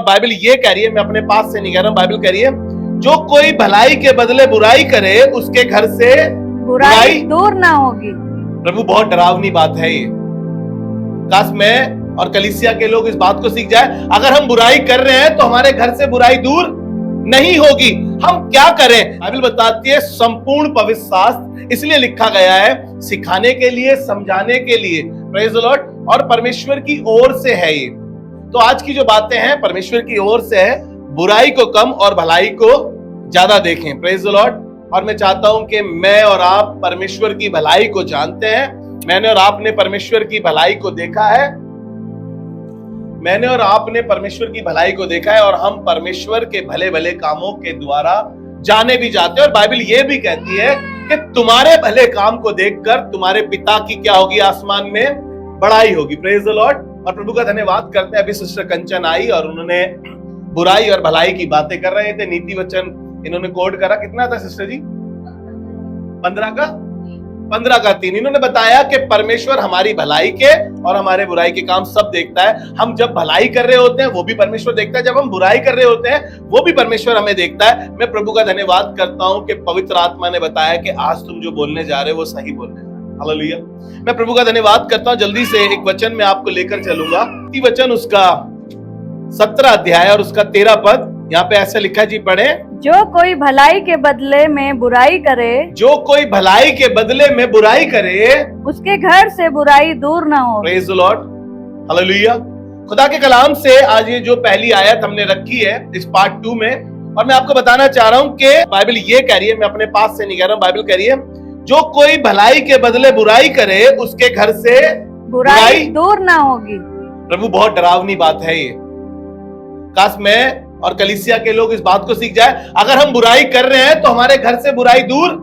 Bible ये कह रही है, मैं अपने पास से नहीं कह रहा हूं, बाइबल कह रही है जो कोई भलाई के बदले बुराई करे उसके घर से बुराई दूर ना होगी। प्रभु बहुत डरावनी बात है ये। काश मैं और कलीसिया के लोग इस बात को सीख जाए, अगर हम बुराई कर रहे हैं तो हमारे घर से बुराई दूर नहीं होगी। हम क्या करें? बाइबल बताती है संपूर्ण पवित्र शास्त्र इसलिए लिखा गया है सिखाने के लिए, समझाने के लिए, प्रेज द लॉर्ड, और परमेश्वर की ओर से है ये। तो आज की जो बातें हैं परमेश्वर की ओर से है, बुराई को कम और भलाई को ज्यादा देखें, प्रेज द लॉर्ड। और मैं चाहता हूं कि मैं और आप परमेश्वर की भलाई को जानते हैं। मैंने और आपने परमेश्वर की भलाई को देखा है, मैंने और आपने परमेश्वर की भलाई को देखा है, और हम परमेश्वर के भले भले कामों के द्वारा जाने भी जाते हैं। और बाइबल ये भी कहती है कि तुम्हारे भले काम को देखकर तुम्हारे पिता की क्या होगी? आसमान में बड़ाई होगी, प्रेज द लॉर्ड। और प्रभु का धन्यवाद करते हैं। अभी सिस्टर कंचन आई और उन्होंने बुराई और भलाई की बातें कर रहे थे, नीति वचन इन्होंने कोड करा। कितना था सिस्टर जी? 15 का 3। इन्होंने बताया कि परमेश्वर हमारी भलाई के और हमारे बुराई के काम सब देखता है। हम जब भलाई कर रहे होते हैं वो भी परमेश्वर देखता है, जब हम बुराई कर रहे होते हैं वो भी परमेश्वर हमें देखता है। मैं प्रभु का धन्यवाद करता हूं कि पवित्र आत्मा ने बताया कि आज तुम जो बोलने जा रहे हो वो सही बोलने जा रहे हो। हालेलुया। मैं प्रभु का धन्यवाद करता हूं। जल्दी से एक वचन में आपको लेकर चलूंगा, वचन उसका 17 अध्याय और उसका 13 पद। यहाँ पे ऐसा लिखा, जी पढ़े। जो कोई भलाई के बदले में बुराई करे, जो कोई भलाई के बदले में बुराई करे उसके घर से बुराई दूर ना हो। Praise the Lord, hallelujah. खुदा के कलाम से आज ये जो पहली आयत हमने रखी है इस पार्ट 2 में, और मैं आपको बताना चाह रहा हूं कि बाइबल ये कह रही है, मैं अपने पास से नहीं कह रहा हूं, बाइबल कह रही है जो कोई भलाई के बदले बुराई करे उसके घर से बुराई दूर ना होगी। प्रभु बहुत डरावनी बात है ये। काश मैं और कलीसिया के लोग इस बात को सीख जाए, अगर हम बुराई कर रहे हैं तो हमारे घर से बुराई दूर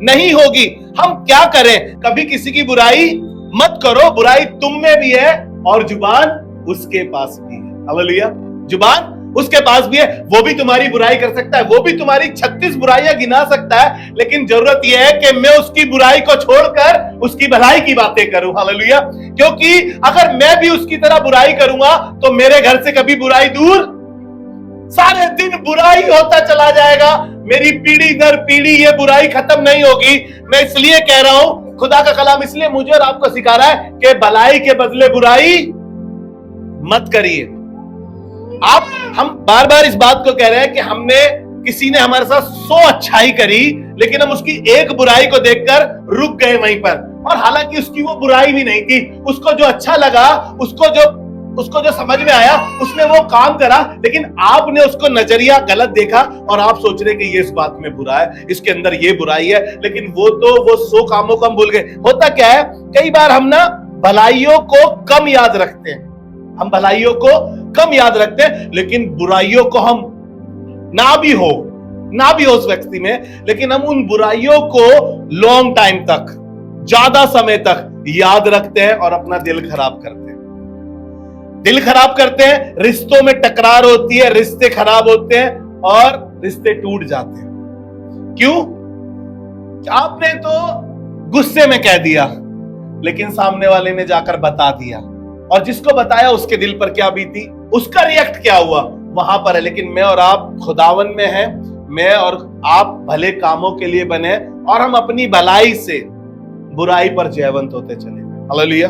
नहीं होगी। हम क्या करें? कभी किसी की बुराई मत करो, बुराई तुम में भी है और जुबान उसके पास भी है। हालेलुया। जुबान उसके पास भी है, वो भी तुम्हारी बुराई कर सकता है, वो भी तुम्हारी 36 बुराइयां गिना सकता है, लेकिन जरूरत यह है कि मैं उसकी बुराई को छोड़कर उसकी भलाई की बातें करूं। हालेलुया। क्योंकि अगर मैं भी उसकी तरह बुराई करूंगा तो मेरे घर से कभी बुराई दूर, सारे दिन बुराई होता चला जाएगा। मेरी पीढ़ी दर पीढ़ी ये बुराई खत्म नहीं होगी। मैं इसलिए कह रहा हूं, खुदा का कलाम इसलिए मुझे और आपको सिखा रहा है कि भलाई के बदले बुराई मत करिए। हम बार बार इस बात को कह रहे हैं कि किसी ने हमारे साथ 100 अच्छाई करी, लेकिन हम उसकी एक बुराई को देखकर रुक गए वहीं पर, और हालांकि उसकी वो बुराई भी नहीं थी। उसको जो अच्छा लगा, उसको जो समझ में आया उसने वो काम करा, लेकिन आपने उसको नजरिया गलत देखा और आप सोच रहे कि ये इस बात में बुरा है, इसके अंदर ये बुराई है, लेकिन वो 100 कामों को हम भूल गए। होता क्या है, कई बार हम ना भलाइयों को कम याद रखते हैं, हम भलाइयों को कम याद रखते हैं, लेकिन बुराइयों को हम ना भी हो उस व्यक्ति में, लेकिन हम उन बुराइयों को लॉन्ग टाइम तक, ज्यादा समय तक याद रखते हैं और अपना दिल खराब करते हैं। दिल खराब करते हैं, रिश्तों में टकरार होती है, रिश्ते खराब होते हैं और रिश्ते टूट जाते हैं। क्यों? आपने तो गुस्से में कह दिया, लेकिन सामने वाले ने जाकर बता दिया, और जिसको बताया उसके दिल पर क्या बीती, उसका रिएक्ट क्या हुआ वहां पर है। लेकिन मैं और आप खुदावन में हैं, मैं और आप भले कामों के लिए बने, और हम अपनी भलाई से बुराई पर जयवंत होते चले। हालेलुया।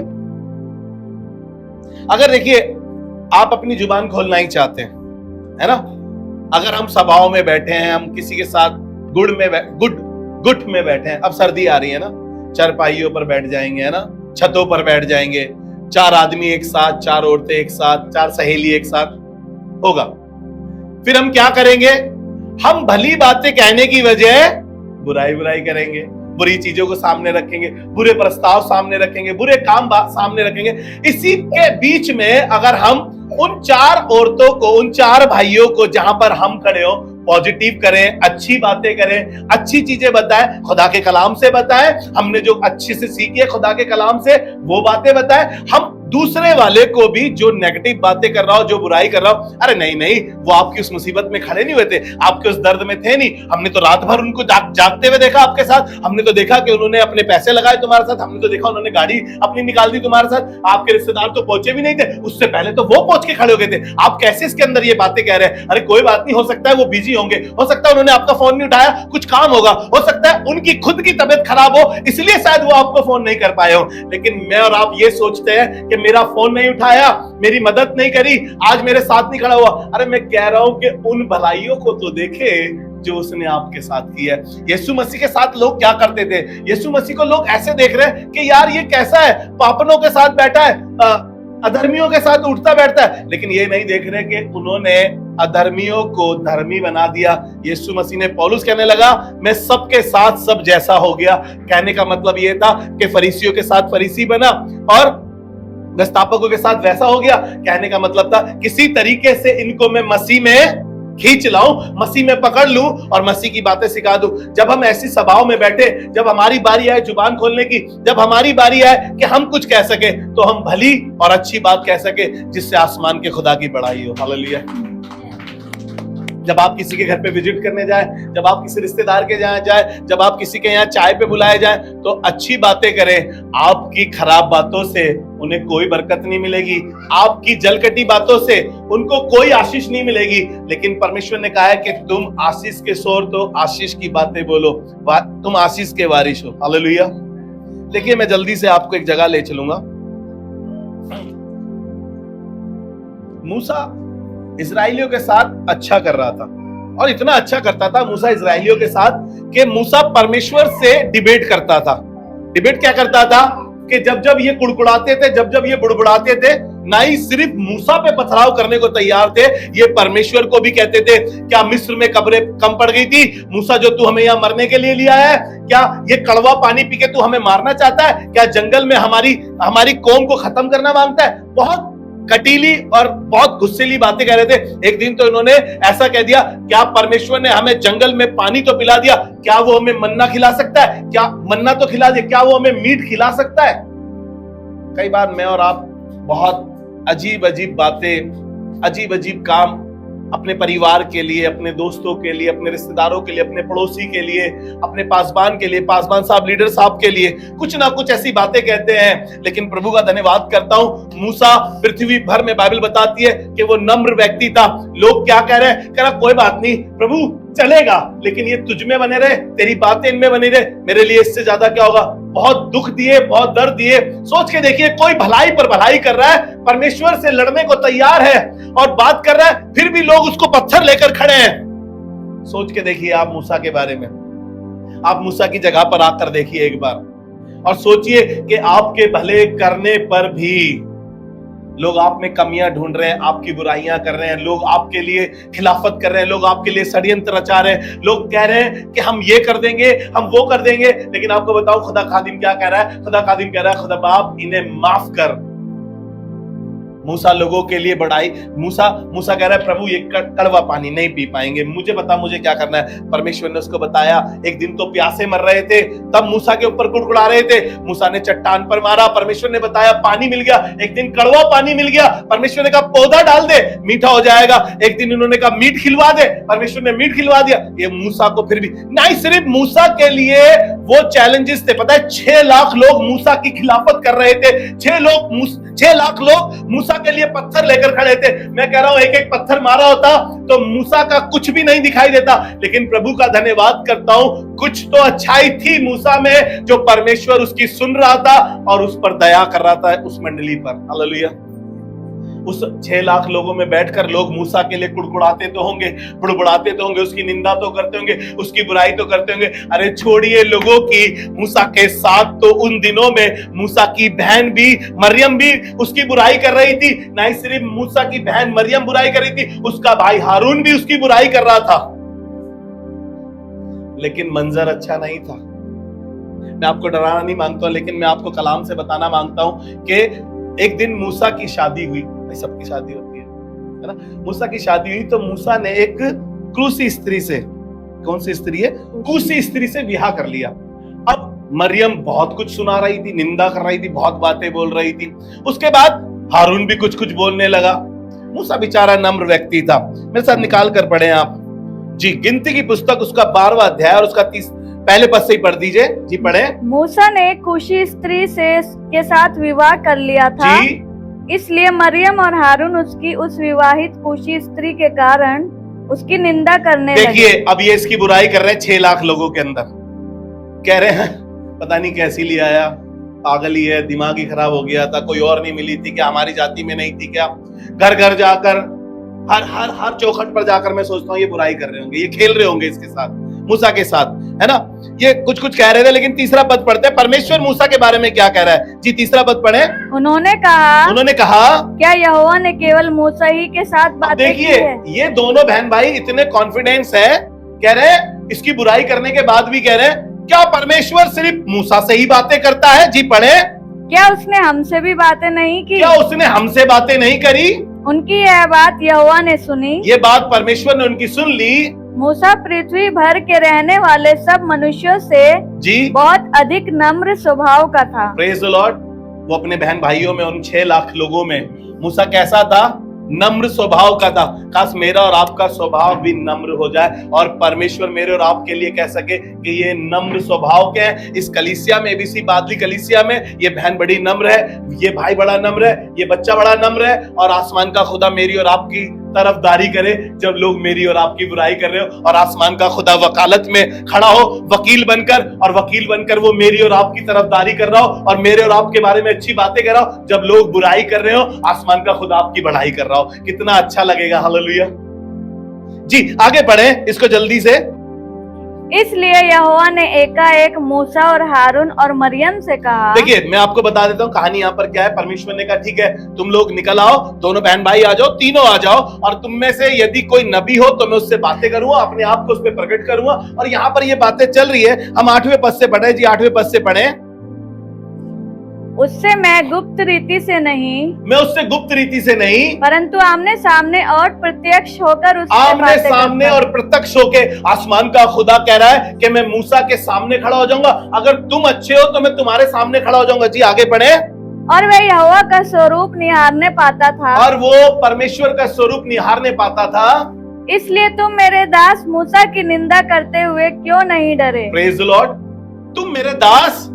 अगर देखिए आप अपनी जुबान खोलना ही चाहते हैं, है ना, अगर हम सभाओं में बैठे हैं, हम किसी के साथ गुट में बैठे हैं, अब सर्दी आ रही है ना, चारपाइयों पर बैठ जाएंगे, है ना, छतों पर बैठ जाएंगे, 4 आदमी एक साथ, 4 औरतें एक साथ, 4 सहेली एक साथ होगा। फिर हम क्या करेंगे? हम भली बातें कहने की बजाय बुराई करेंगे, बुरी चीजों को सामने रखेंगे, बुरे प्रस्ताव सामने रखेंगे, बुरे काम सामने रखेंगे। इसी के बीच में अगर हम उन 4 औरतों को, उन 4 भाइयों को जहां पर हम खड़े हो, पॉजिटिव करें, अच्छी बातें करें, अच्छी चीजें बताएं, खुदा के कलाम से बताएं, हमने जो अच्छे से सीखी है खुदा के कलाम से वो बातें बताएं, हम दूसरे वाले को भी जो नेगेटिव बातें कर रहा हो, जो बुराई कर रहा हो, अरे नहीं नहीं, वो आपकी उस मुसीबत में खड़े नहीं हुए थे, आपके उस दर्द में थे नहीं, हमने तो रात भर उनको जागते हुए देखा आपके साथ, हमने तो देखा कि उन्होंने अपने पैसे लगाए तुम्हारे साथ, हमने तो देखा उन्होंने गाड़ी अपनी निकाल दी तुम्हारे साथ, आपके रिश्तेदार तो पहुंचे भी नहीं थे, उससे पहले तो वो पहुंच के खड़े हो गए थे, आप कैसे इसके अंदर ये बातें कह रहे हैं? अरे कोई बात नहीं, हो सकता है वो बिजी होंगे, हो सकता है उन्होंने आपका फोन नहीं उठाया, कुछ काम होगा, हो सकता है उनकी खुद की तबीयत खराब हो, इसलिए शायद वो आपको फोन नहीं कर पाए हो। लेकिन मैं और आप ये सोचते हैं कि मेरा फोन नहीं उठाया, मेरी मदद नहीं करी, आज मेरे साथ नहीं खड़ा हुआ। अरे मैं कह रहा हूं कि उन भलाइयों को तो देखे जो उसने आपके साथ किया है। यीशु मसीह के साथ लोग क्या करते थे? यीशु मसीह को लोग ऐसे देख रहे हैं कि यार ये कैसा है, पापनों के साथ बैठा है, अधर्मियों के साथ उठता बैठता है, लेकिन ये नहीं देख रहे कि उन्होंने अधर्मियों को धर्मी बना दिया। यीशु मसीह ने, पौलुस कहने लगा मैं सबके साथ सब जैसा हो गया। कहने का मतलब ये था कि फरीसियों के साथ फरीसी बना और व्यवस्थापकों के साथ वैसा हो गया। कहने का मतलब था किसी तरीके से इनको मैं मसीह में खींच लाऊं, मसीह में पकड़ लूं और मसीह की बातें सिखा दूं। जब हम ऐसी सभाओं में बैठे, जब हमारी बारी आए जुबान खोलने की, जब हमारी बारी आए कि हम कुछ कह सके, तो हम भली और अच्छी बात कह सके जिससे आसमान के खुदा की बड़ाई हो। हालेलुया। जब आप किसी के घर पे विजिट करने जाए, जब आप किसी रिश्तेदार के यहाँ जाए, जब आप किसी के यहाँ चाय पे बुलाए जाए, तो अच्छी बातें करें। आपकी खराब बातों से उन्हें कोई बरकत नहीं मिलेगी, आपकी जलकटी बातों से उनको कोई आशीष नहीं मिलेगी। लेकिन परमेश्वर ने कहा है कि तुम आशीष के शोर तो आशीष की बातें बोलो, तुम आशीष के वारिश हो। हालेलुया। देखिए मैं जल्दी से आपको एक जगह ले चलूंगा। मूसा इजराइलियों के साथ अच्छा कर रहा था, और इतना अच्छा करता था मूसा इजराइलियों के साथ कि मूसा परमेश्वर से डिबेट करता था। डिबेट क्या करता था कि जब जब ये कुड़कुड़ाते थे, जब जब ये बुड़बुड़ाते थे, ना ही सिर्फ मूसा पे पथराव करने को तैयार थे, ये परमेश्वर को भी कहते थे क्या मिस्र में कब्रें कम पड़ गई थी? मूसा जो तू हमें यहाँ मरने के लिए लिया है, क्या ये कड़वा पानी पी के तू हमें मारना चाहता है? क्या जंगल में हमारी कौम को खत्म करना मांगता है? बहुत कटीली और बहुत गुस्सेली बातें कह रहे थे। एक दिन तो इन्होंने ऐसा कह दिया, क्या परमेश्वर ने हमें जंगल में पानी तो पिला दिया, क्या वो हमें मन्ना खिला सकता है? क्या मन्ना तो खिला दिया, क्या वो हमें मीट खिला सकता है? कई बार मैं और आप बहुत अजीब अजीब बातें, अजीब अजीब काम अपने परिवार के लिए, अपने दोस्तों के लिए, अपने रिश्तेदारों के लिए, अपने पड़ोसी के लिए, अपने पासबान के लिए, पासबान साहब, लीडर साहब के लिए कुछ ना कुछ ऐसी बातें कहते हैं। लेकिन प्रभु का धन्यवाद करता हूं, मूसा पृथ्वी भर में बाइबल बताती है कि वो नम्र व्यक्ति था। लोग क्या कह रहे हैं? कह रहा कोई बात नहीं प्रभु, चलेगा, लेकिन ये तुझ में बने रहे, तेरी बातें इनमें बनी रहे, मेरे लिए इससे ज्यादा क्या होगा। बहुत दुख दिए, बहुत दर्द दिए। सोच के देखिए, कोई भलाई पर भलाई कर रहा है, परमेश्वर से लड़ने को तैयार है और बात कर रहा है, फिर भी लोग उसको पत्थर लेकर खड़े हैं। सोच के देखिए आप मूसा के बारे में, आप मूसा की जगह पर आकर देखिए एक बार और सोचिए कि आपके भले करने पर भी लोग आप में कमियां ढूंढ रहे हैं, आपकी बुराइयां कर रहे हैं, लोग आपके लिए खिलाफत कर रहे हैं, लोग आपके लिए षड्यंत्र रचा रहे हैं, लोग कह रहे हैं कि हम ये कर देंगे, हम वो कर देंगे। लेकिन आपको बताओ खुदा खादिम क्या कह रहा है? खुदा खादिम कह रहा है, खुदा बाप इन्हें माफ कर। मूसा लोगों के लिए बढ़ाई, मूसा कह रहा है प्रभु ये कड़वा पानी नहीं पी पाएंगे, मुझे बता मुझे क्या करना है। परमेश्वर ने उसको बताया। एक दिन तो प्यासे मर रहे थे, तब मूसा के ऊपर कुड़कुड़ा रहे थे, मूसा ने चट्टान पर मारा, परमेश्वर ने बताया पानी मिल गया। एक दिन कड़वा पानी मिल गया, परमेश्वर ने कहा पौधा डाल दे मीठा हो जाएगा। एक दिन उन्होंने कहा मीट खिलवा दे, परमेश्वर ने मीट खिलवा दिया। ये मूसा को फिर भी नहीं, सिर्फ मूसा के लिए वो चैलेंजेस थे। पता है 6 लाख लोग मूसा की खिलाफत कर रहे थे, 6 लाख लोग मूसा के लिए पत्थर लेकर खड़े थे। मैं कह रहा हूं एक एक पत्थर मारा होता तो मूसा का कुछ भी नहीं दिखाई देता। लेकिन प्रभु का धन्यवाद करता हूं, कुछ तो अच्छाई थी मूसा में जो परमेश्वर उसकी सुन रहा था और उस पर दया कर रहा था, उस मंडली पर। हालेलुया। उस 6 लाख लोगों में बैठकर लोग मूसा के लिए कुड़कुड़ाते तो होंगे, बुड़बुड़ाते तो होंगे, उसकी निंदा तो करते होंगे, उसकी बुराई तो करते होंगे। अरे छोड़िए लोगों की, मूसा के साथ तो उन दिनों में मूसा की बहन भी, मरियम भी उसकी बुराई कर रही थी। नहीं सिर्फ मूसा की बहन मरियम बुराई कर रही थी, उसका भाई हारून भी उसकी बुराई कर रहा था। लेकिन मंजर अच्छा नहीं था। मैं आपको डराना नहीं मांगता हूं, लेकिन मैं आपको कलाम से बताना मांगता हूं कि एक दिन मूसा की शादी हुई। सबकी शादी होती है ना? मूसा की शादी हुई तो मूसा ने एक क्रूसी स्त्री से, कौन सी स्त्री है? कूसी स्त्री से विवाह कर लिया। अब मरियम बहुत कुछ सुना रही थी, निंदा कर रही थी, बहुत बातें बोल रही थी। उसके बाद हारून भी कुछ कुछ बोलने लगा। मूसा बेचारा नम्र व्यक्ति था। मेरे साथ निकाल कर पढ़े आप जी, गिनती की पुस्तक उसका 12वां अध्याय और उसका 30 पहले पद से ही पढ़ दीजिए जी। पढ़े। मूसा ने कुशी स्त्री के साथ विवाह कर लिया था जी, इसलिए मरियम और हारून उसकी उस विवाहित कुशी स्त्री के कारण उसकी निंदा करने लगे। देखिए अब ये इसकी बुराई कर रहे हैं 6 लाख लोगों के अंदर। कह रहे हैं पता नहीं कैसी ले आया, पागल ही है, दिमाग ही खराब हो गया था, कोई और नहीं मिली थी क्या, हमारी जाति में नहीं थी क्या। घर घर जाकर हर चौखट पर जाकर मैं सोचता हूँ ये बुराई कर रहे होंगे, ये खेल रहे होंगे इसके साथ, मूसा के साथ, है ना। ये कुछ कुछ कह रहे थे। लेकिन तीसरा पद पढ़ते हैं, परमेश्वर मूसा के बारे में क्या कह रहा है जी। तीसरा पद पढ़े। उन्होंने कहा क्या यहोवा ने केवल मूसा ही के साथ बातें की देखिए है? ये दोनों बहन भाई इतने कॉन्फिडेंस है, कह रहे हैं इसकी बुराई करने के बाद भी कह रहे हैं क्या परमेश्वर सिर्फ मूसा से ही बातें करता है जी। पढ़े। क्या उसने हमसे भी बातें नहीं की? क्या उसने हमसे बातें नहीं करी? उनकी यह बात यहोवा ने सुनी। ये बात परमेश्वर ने उनकी सुन ली। मूसा पृथ्वी भर के रहने वाले सब मनुष्यों से जी बहुत अधिक नम्र स्वभाव का था। Praise the Lord. वो अपने बहन भाइयों में, उन 6 लाख लोगों में मूसा कैसा था? नम्र स्वभाव का था। काश मेरा और आपका स्वभाव भी नम्र हो जाए और परमेश्वर मेरे और आपके लिए कह सके कि ये नम्र स्वभाव के हैं। इस कलीसिया में, एबीसी बादली कलीसिया में, ये बहन बड़ी नम्र है, ये भाई बड़ा नम्र है, ये बच्चा बड़ा नम्र है। और आसमान का खुदा मेरी और आपकी तरफदारी करे जब लोग मेरी और आपकी बुराई कर रहे हो, और आसमान का खुदा वकालत में खड़ा हो वकील बनकर, और वकील बनकर वो मेरी और आपकी तरफदारी कर रहा हो और मेरे और आपके बारे में अच्छी बातें कर रहा हो। जब लोग बुराई कर रहे हो, आसमान का खुदा आपकी बढ़ाई कर रहा हो, कितना अच्छा लगेगा। हालेलुया जी। आगे बढ़े इसको जल्दी से। इसलिए यहोवा ने एकाएक मूसा और हारून और मरियम से कहा। देखिए मैं आपको बता देता हूँ कहानी यहाँ पर क्या है। परमेश्वर ने कहा ठीक है तुम लोग निकल आओ, दोनों बहन भाई आ जाओ, तीनों आ जाओ, और तुम में से यदि कोई नबी हो तो मैं उससे बातें करूंगा, अपने आप को उस पर प्रकट करूंगा। और यहाँ पर ये बातें चल रही है। हम 8वें पद से पढ़े जी। 8वें पद से पढ़े। उससे मैं गुप्त रीति से नहीं, मैं उससे गुप्त रीति से नहीं, परंतु आमने सामने और प्रत्यक्ष होकर उससे आमने बातें सामने करता। और प्रत्यक्ष होके। आसमान का खुदा कह रहा है कि मैं मूसा के सामने खड़ा हो जाऊंगा। अगर तुम अच्छे हो तो मैं तुम्हारे सामने खड़ा हो जाऊंगा जी। आगे बढ़े। और वह यहोवा का स्वरूप निहारने पाता था, और वो परमेश्वर का स्वरूप निहारने पाता था। इसलिए तुम मेरे दास मूसा की निंदा करते हुए क्यों नहीं डरे? Praise the Lord. तुम मेरे दास।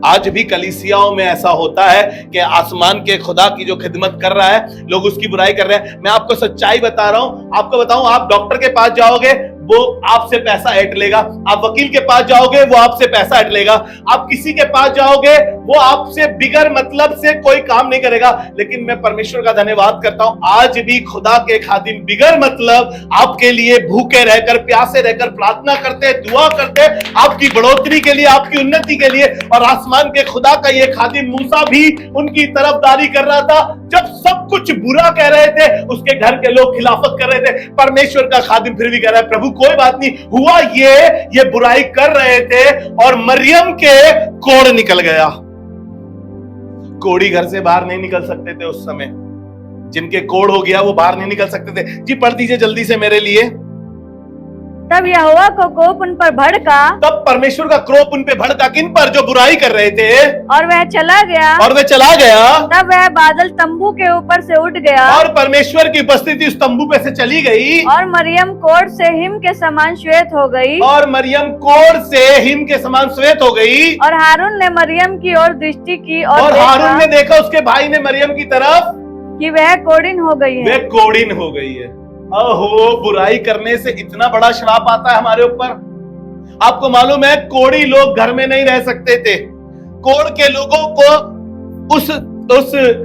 आज भी कलीसियाओं में ऐसा होता है कि आसमान के खुदा की जो खिदमत कर रहा है लोग उसकी बुराई कर रहे हैं। मैं आपको सच्चाई बता रहा हूं, आपको बताऊं, आप डॉक्टर के पास जाओगे वो आपसे पैसा ऐंठ लेगा, आप वकील के पास जाओगे वो आपसे पैसा ऐंठ लेगा, आप किसी के पास जाओगे वो आपसे बिगर मतलब से कोई काम नहीं करेगा। लेकिन मैं परमेश्वर का धन्यवाद करता हूं, आज भी खुदा के खादिम बिगर मतलब आपके लिए भूखे रहकर, प्यासे रहकर प्रार्थना करते, दुआ करते, आपकी बढ़ोतरी के लिए, आपकी उन्नति के लिए। और आसमान के खुदा का ये खादिम मूसा भी उनकी तरफदारी कर रहा था। जब सब कुछ बुरा कह रहे थे, उसके घर के लोग खिलाफत कर रहे थे, परमेश्वर का खादिम फिर भी कह रहा है प्रभु कोई बात नहीं, हुआ ये बुराई कर रहे थे और मरियम के कोढ़ निकल गया। कोढ़ी घर से बाहर नहीं निकल सकते थे उस समय, जिनके कोढ़ हो गया वो बाहर नहीं निकल सकते थे जी। पढ़ दीजिए जल्दी से मेरे लिए। तब यहोवा को कोप उन पर भड़का, तब परमेश्वर का क्रोध उन पे भड़का। किन पर? जो बुराई कर रहे थे। और वह चला गया। और वह चला गया। तब वह बादल तंबू के ऊपर से उठ गया, और परमेश्वर की उपस्थिति उस तंबू पे से चली गई। और मरियम कोढ़ से हिम के समान श्वेत हो गई। और मरियम कोढ़ से हिम के समान श्वेत हो गई। और हारून ने मरियम की ओर दृष्टि की और हारून ने देखा उसके भाई ने मरियम की तरफ कि वह कोढ़िन हो गई है। वह कोढ़िन हो गई है। अहो, बुराई करने से इतना बड़ा श्राप आता है हमारे ऊपर। आपको मालूम है कोढ़ी लोग घर में नहीं रह सकते थे। कोढ़ के लोगों को उस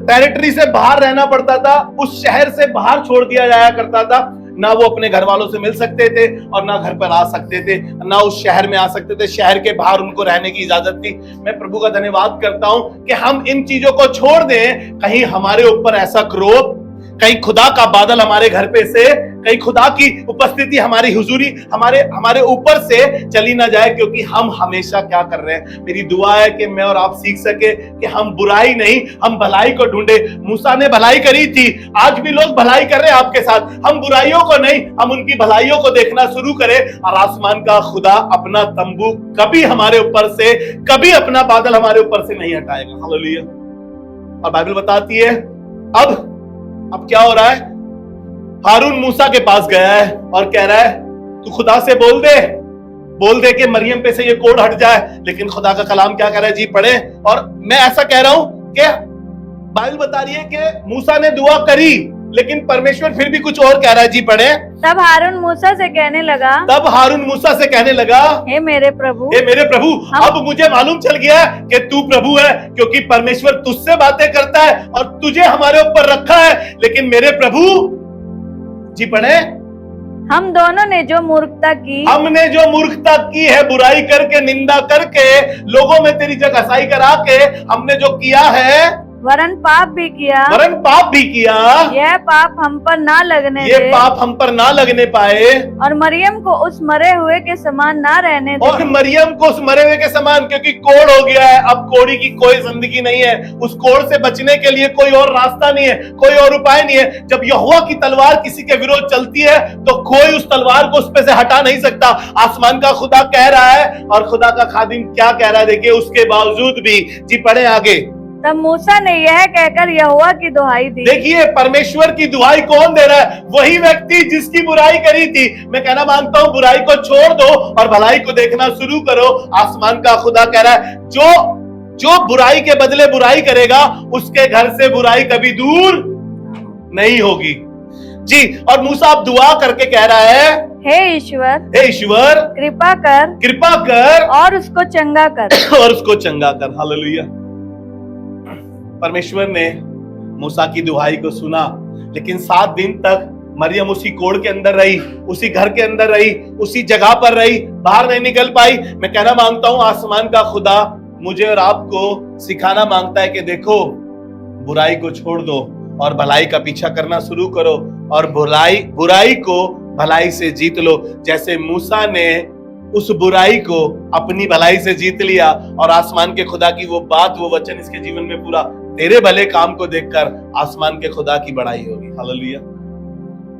टेरिटरी से बाहर रहना पड़ता था, उस शहर से बाहर छोड़ दिया जाया करता था। ना वो अपने घर वालों से मिल सकते थे और ना घर पर आ सकते थे, ना उस शहर में आ सकते थे। शहर के बाहर उनको रहने की इजाजत थी। मैं प्रभु का धन्यवाद करता हूं कि हम इन चीजों को छोड़ दें। कहीं हमारे ऊपर ऐसा क्रोध, कहीं खुदा का बादल हमारे घर पे से, कहीं खुदा की उपस्थिति, हमारी हुजूरी हमारे ऊपर से चली ना जाए, क्योंकि हम हमेशा क्या कर रहे हैं। मेरी दुआ है कि मैं और आप सीख सके कि हम बुराई नहीं, हम भलाई को ढूंढे। मूसा ने भलाई करी थी, आज भी लोग भलाई कर रहे हैं आपके साथ। हम बुराइयों को नहीं, हम उनकी भलाइयों को देखना शुरू करें, और आसमान का खुदा अपना तंबू कभी हमारे ऊपर से, कभी अपना बादल हमारे ऊपर से नहीं हटाएगा। हालेलुया। और बाइबल बताती है अब क्या हो रहा है। हारून मूसा के पास गया है और कह रहा है तू खुदा से बोल दे कि मरियम पे से ये कोढ़ हट जाए। लेकिन खुदा का कलाम क्या कह रहा है जी, पढ़े। और मैं ऐसा कह रहा हूं कि बाइबल बता रही है कि मूसा ने दुआ करी, लेकिन परमेश्वर फिर भी कुछ और कह रहा है जी, पढ़े। तब हारून मूसा से कहने लगा, हे मेरे प्रभु, अब मुझे मालूम चल गया कि तू प्रभु है, क्योंकि परमेश्वर तुझसे बातें करता है और तुझे हमारे ऊपर रखा है। लेकिन मेरे प्रभु जी, पढ़े। हमने जो मूर्खता की है, बुराई करके, निंदा करके, लोगों में तेरी जगहसाई करा के हमने जो किया है, वरन पाप भी किया, यह पाप हम पर ना लगने पाए, और मरियम को उस मरे हुए के समान ना रहने दे। क्योंकि कोढ़ हो गया है, अब कोढ़ी की कोई जिंदगी नहीं है। उस कोढ़ से बचने के लिए कोई और रास्ता नहीं है, कोई और उपाय नहीं है। जब यहोवा की तलवार किसी के विरोध चलती है तो कोई उस तलवार को उस पे से हटा नहीं सकता। आसमान का खुदा कह रहा है, और खुदा का खादिम क्या कह रहा है, देखिए। उसके बावजूद भी जी, पढ़े आगे। तब मूसा ने यह कहकर यहोवा की दुहाई दी। देखिए, परमेश्वर की दुहाई कौन दे रहा है? वही व्यक्ति जिसकी बुराई करी थी। मैं कहना मांगता हूं, बुराई को छोड़ दो और भलाई को देखना शुरू करो। आसमान का खुदा कह रहा है, जो बुराई के बदले बुराई करेगा, उसके घर से बुराई कभी दूर नहीं होगी जी। और मूसा अब दुआ करके कह रहा है, हे ईश्वर, कृपा कर और उसको चंगा कर। हालेलुया। परमेश्वर ने मूसा की दुहाई को सुना, लेकिन 7 दिन तक मरियम उसी कोढ़ के अंदर रही, उसी घर के अंदर रही, उसी जगह पर रही, बाहर नहीं निकल पाई। मैं कहना मांगता हूं, आसमान का खुदा मुझे और आपको सिखाना मांगता है कि देखो, बुराई को छोड़ दो और भलाई का पीछा करना शुरू करो, और बुराई को भलाई से जीत लो। जैसे मूसा ने उस बुराई को अपनी भलाई से जीत लिया, और आसमान के खुदा की वो बात, वो वचन इसके जीवन में पूरा, तेरे भले काम को देखकर आसमान के खुदा की बड़ाई होगी। हालेलुया।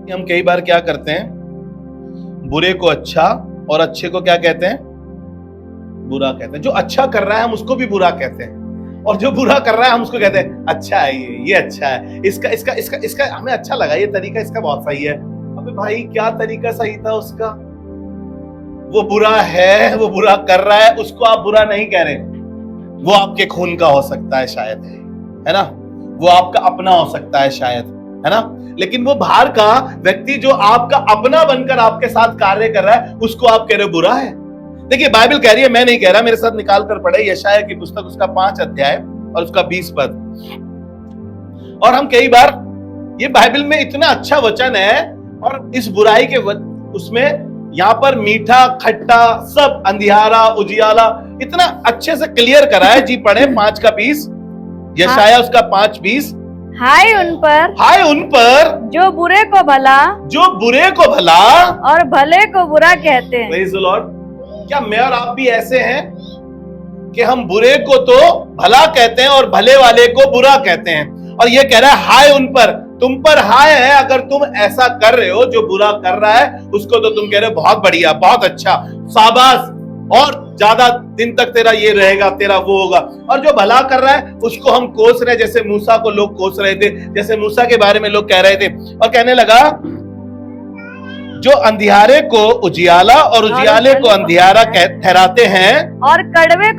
हम कई बार क्या करते हैं, बुरे को अच्छा और अच्छे को क्या कहते हैं, बुरा कहते हैं। जो अच्छा कर रहा है हम उसको भी बुरा कहते हैं, और जो बुरा कर रहा है हम उसको कहते हैं अच्छा है, ये अच्छा है, इसका हमें अच्छा लगा, ये तरीका इसका बहुत सही है। अबे भाई, क्या तरीका सही था उसका? वो बुरा है, वो बुरा कर रहा है, उसको आप बुरा नहीं कह रहे। वो आपके खून का हो सकता है शायद, है ना, वो आपका अपना हो सकता है शायद, है ना। लेकिन वो बाहर का व्यक्ति जो आपका अपना बनकर आपके साथ कार्य कर रहा है, उसको आप कह रहे हो बुरा है। देखिए, बाइबल कह रही है, मैं नहीं कह रहा, मेरे साथ निकाल कर पढ़े यशायाह की पुस्तक, उसका 5 अध्याय और उसका 20 पद। और हम कई बार, ये बाइबल में इतना अच्छा वचन है, और इस बुराई के उसमें यहाँ पर मीठा, खट्टा, सब, अंधियारा, उजियाला, इतना अच्छे से क्लियर करा है जी। पढ़े 5 का 20, यशायाह उसका 5:20। हाय उन पर जो बुरे को भला और भले को बुरा कहते हैं। Praise the Lord. क्या मैं और आप भी ऐसे हैं कि हम बुरे को तो भला कहते हैं और भले वाले को बुरा कहते हैं? और ये कह रहा है हाय उन पर, तुम पर हाय है अगर तुम ऐसा कर रहे हो। जो बुरा कर रहा है उसको तो तुम कह रहे हो बहुत बढ़िया, बहुत अच्छा, शाबाश, और ज्यादा दिन तक तेरा ये रहेगा, तेरा वो होगा। और जो भला कर रहा है उसको हम कोस रहे, जैसे मूसा को लोग कोस रहे थे, जैसे मूसा के बारे में लोग कह रहे थे। और कहने लगा, जो अंधियारे को उजियाला और उजियाले को अंधियारा ठहराते हैं, और कड़वे